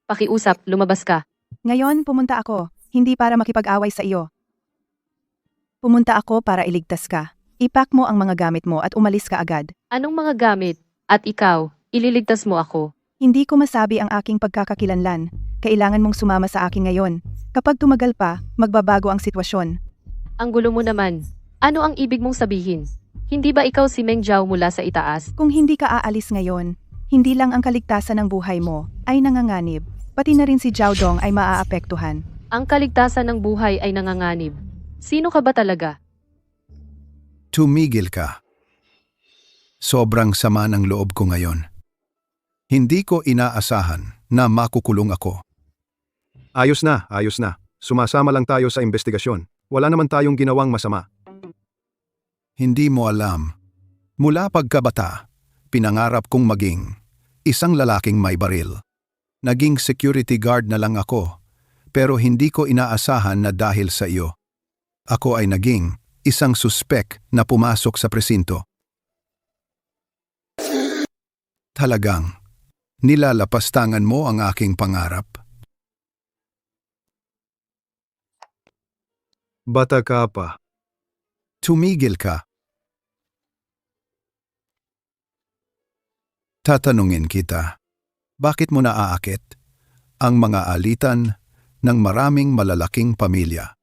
Pakiusap, lumabas ka. Ngayon, pumunta ako, hindi para makipag-away sa iyo. Pumunta ako para iligtas ka. Ipack mo ang mga gamit mo at umalis ka agad. Anong mga gamit? At ikaw, ililigtas mo ako. Hindi ko masabi ang aking pagkakakilanlan. Kailangan mong sumama sa akin ngayon. Kapag tumagal pa, magbabago ang sitwasyon. Ang gulo mo naman. Ano ang ibig mong sabihin? Hindi ba ikaw si Meng Zhao mula sa itaas? Kung hindi ka aalis ngayon, hindi lang ang kaligtasan ng buhay mo ay nanganganib. Pati na rin si Zhao Dong ay maaapektuhan. Ang kaligtasan ng buhay ay nanganganib. Sino ka ba talaga? Tumigil ka. Sobrang sama ng loob ko ngayon. Hindi ko inaasahan na makukulong ako. Ayos na, ayos na. Sumasama lang tayo sa investigasyon. Wala naman tayong ginawang masama. Hindi mo alam. Mula pagkabata, pinangarap kong maging isang lalaking may baril. Naging security guard na lang ako, pero hindi ko inaasahan na dahil sa iyo. Ako ay naging isang suspek na pumasok sa presinto. Talagang, nilalapastangan mo ang aking pangarap. Bata ka pa. Tumigil ka. Tatanungin kita, bakit mo naaakit ang mga alitan ng maraming malalaking pamilya?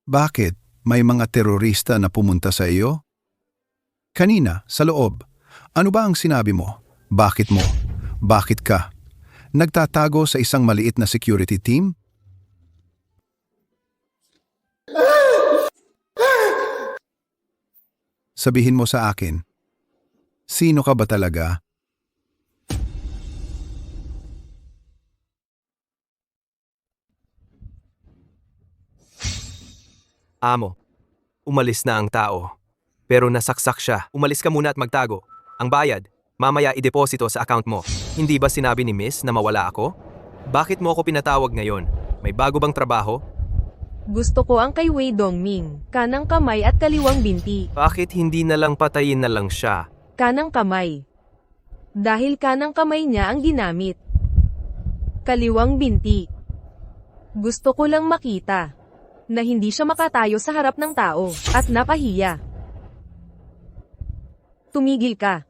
Bakit may mga terorista na pumunta sa iyo? Kanina, sa loob, ano ba ang sinabi mo? Bakit mo? Bakit ka? Nagtatago sa isang maliit na security team? Sabihin mo sa akin, sino ka ba talaga? Amo, umalis na ang tao. Pero nasaksak siya. Umalis ka muna at magtago. Ang bayad, mamaya ideposito sa account mo. Hindi ba sinabi ni Miss na mawala ako? Bakit mo ako pinatawag ngayon? May bago bang trabaho? Gusto ko ang kay Wei Dongming, kanang kamay at kaliwang binti. Bakit hindi na lang patayin na lang siya? Kanang kamay. Dahil kanang kamay niya ang ginamit. Kaliwang binti. Gusto ko lang makita na hindi siya makatayo sa harap ng tao at napahiya. Tumigil ka.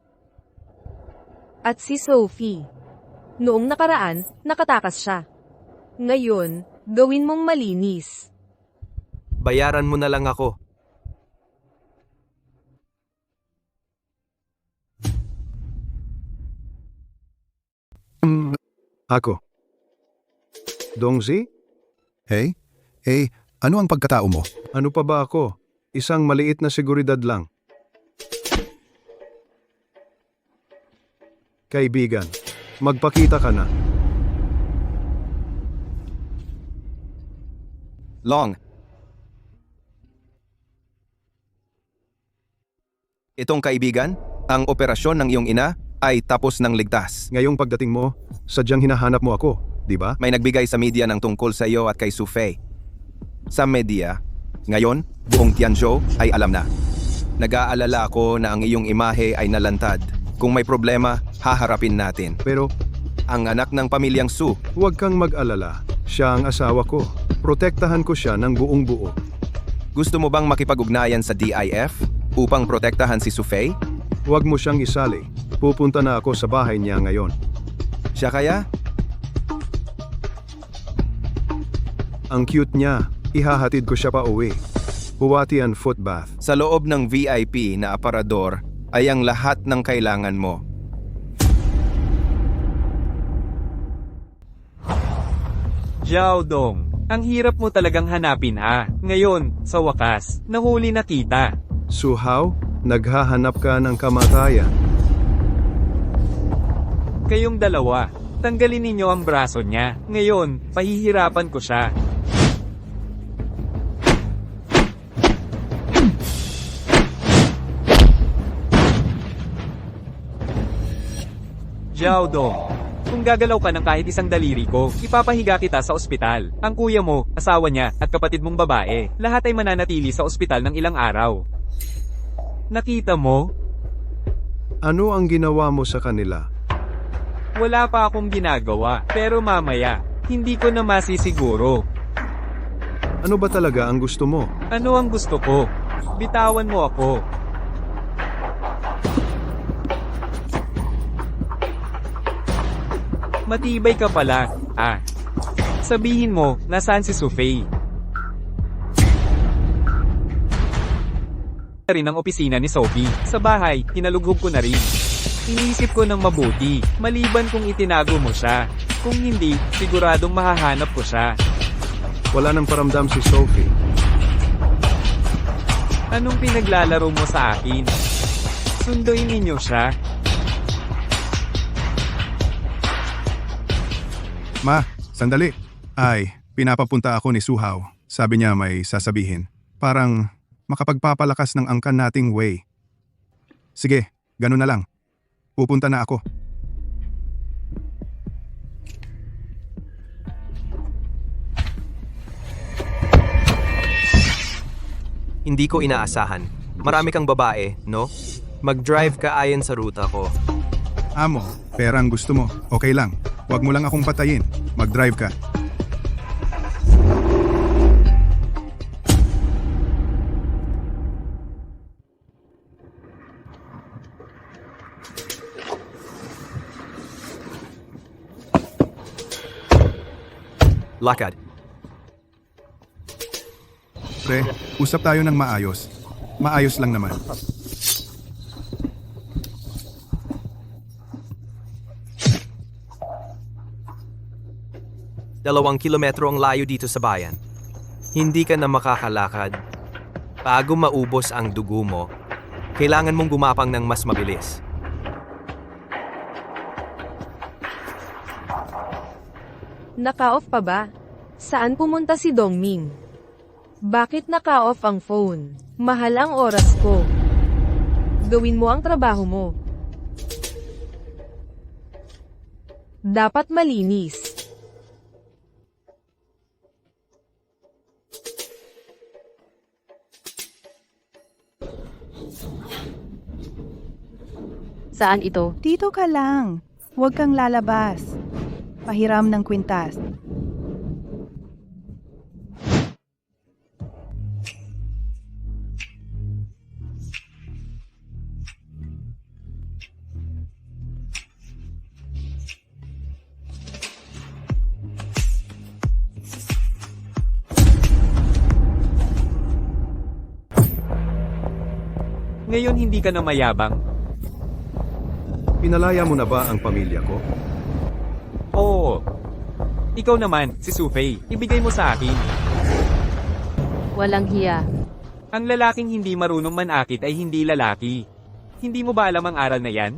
At si Sophie. Noong nakaraan, nakatakas siya. Ngayon, gawin mong malinis. Bayaran mo na lang ako. Ako. Dongzi? Hey? Ano ang pagkatao mo? Ano pa ba ako? Isang maliit na seguridad lang. Kaibigan, magpakita ka na. Long. Itong kaibigan, ang operasyon ng iyong ina ay tapos ng ligtas. Ngayong pagdating mo, sadyang hinahanap mo ako, di ba? May nagbigay sa media ng tungkol sa iyo at kay Sufei. Sa media, ngayon, buong Tianzhou ay alam na. Nag-aalala ako na ang iyong imahe ay nalantad. Kung may problema, haharapin natin. Pero Ang anak ng pamilyang Su. huwag kang mag-alala. Siya ang asawa ko. Protektahan ko siya ng buong buo. Gusto mo bang makipag-ugnayan sa DIF upang protektahan si Sufei? Huwag mo siyang isali. Pupunta na ako sa bahay niya ngayon. Siya kaya? Ang cute niya. Ihahatid ko siya pa uwi. Huwatian foot bath. Sa loob ng VIP na aparador ay ang lahat ng kailangan mo. Zhao Dong, ang hirap mo talagang hanapin ha. Ngayon, sa wakas, nahuli na kita. Suhaw, naghahanap ka ng kamatayan. Kayong dalawa, tanggalin ninyo ang braso niya. Ngayon, pahihirapan ko siya. Zhao Dong, kung gagalaw ka ng kahit isang daliri ko, ipapahiga kita sa ospital. Ang kuya mo, asawa niya, at kapatid mong babae, lahat ay mananatili sa ospital ng ilang araw. Nakita mo? Ano ang ginawa mo sa kanila? Wala pa akong ginagawa, pero mamaya, hindi ko na masisiguro. Ano ba talaga ang gusto mo? Ano ang gusto ko? Bitawan mo ako. Matibay ka pala. Sabihin mo, nasaan si Sufei? Rin ang opisina ni Sophie. Sa bahay, hinalugog ko na rin. Iniisip ko ng mabuti, maliban kung itinago mo siya. Kung hindi, siguradong mahahanap ko siya. Wala nang paramdam si Sophie. Anong pinaglalaro mo sa akin? Sunduin ninyo siya. Ma, sandali. Ay, Pinapapunta ako ni Suhaw. Sabi niya may sasabihin. Parang makapagpapalakas ng angkan nating Wei. Sige, ganun na lang. Pupunta na ako. Hindi ko inaasahan. Marami kang babae, no? Mag-drive ka ayon sa ruta ko. Amo, pera ang gusto mo. Okay lang. Huwag mo lang akong patayin. Mag-drive ka. Lakad. Pre, usap tayo ng maayos. Maayos lang naman. Dalawang kilometro ang layo dito sa bayan. Hindi ka na makakalakad. Bago maubos ang dugo mo, kailangan mong gumapang ng mas mabilis. Naka-off pa ba? Saan pumunta si Dongming? Bakit naka-off ang phone? Mahal ang oras ko. Gawin mo ang trabaho mo. Dapat malinis. Saan ito? Dito ka lang. Huwag kang lalabas. Pahiram ng kwintas. Ngayon hindi ka na mayabang. Pinalaya mo na ba ang pamilya ko? Oo. Ikaw naman, si Sufei, ibigay mo sa akin. Walang hiya. Ang lalaking hindi marunong manakit ay hindi lalaki. Hindi mo ba alam ang aral na yan?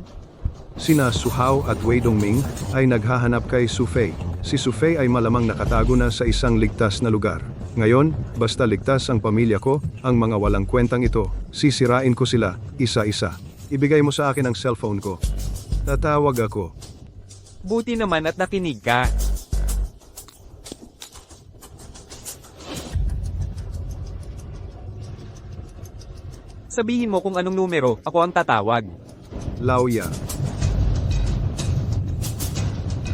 Sina Suhaw at Wei Dongming ay naghahanap kay Sufei. Si Sufei ay malamang nakatago na sa isang ligtas na lugar. Ngayon, basta ligtas ang pamilya ko, ang mga walang kwentang ito, sisirain ko sila, isa-isa. Ibigay mo sa akin ang cellphone ko. Tatawag ako. Buti naman at nakinig ka. Sabihin mo kung anong numero, ako ang tatawag. Lauya.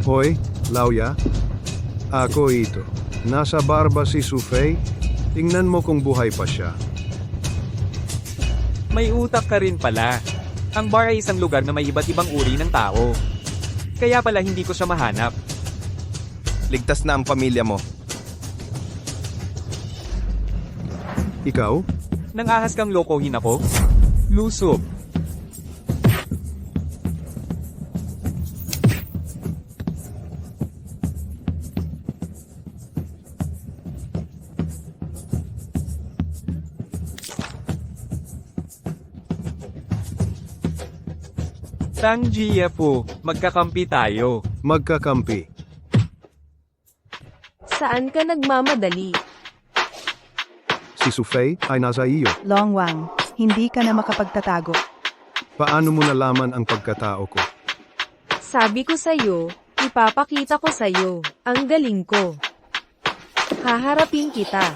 Hoy, Lauya. Ako ito. Nasa barba si Sufei. Tingnan mo kung buhay pa siya. May utak ka rin pala. Ang bar ay isang lugar na may iba't ibang uri ng tao. Kaya pala hindi ko siya mahanap. Ligtas na ang pamilya mo. Ikaw? Nang ahas kang lokohin ako? Lusob. Tang Jia po, magkakampi tayo. Magkakampi. Saan ka nagmamadali? Si Sufei ay nasa iyo. Long Wang, hindi ka na makapagtatago. Paano mo nalaman ang pagkatao ko? Sabi ko sa'yo, ipapakita ko sa'yo, ang galing ko. Haharapin kita.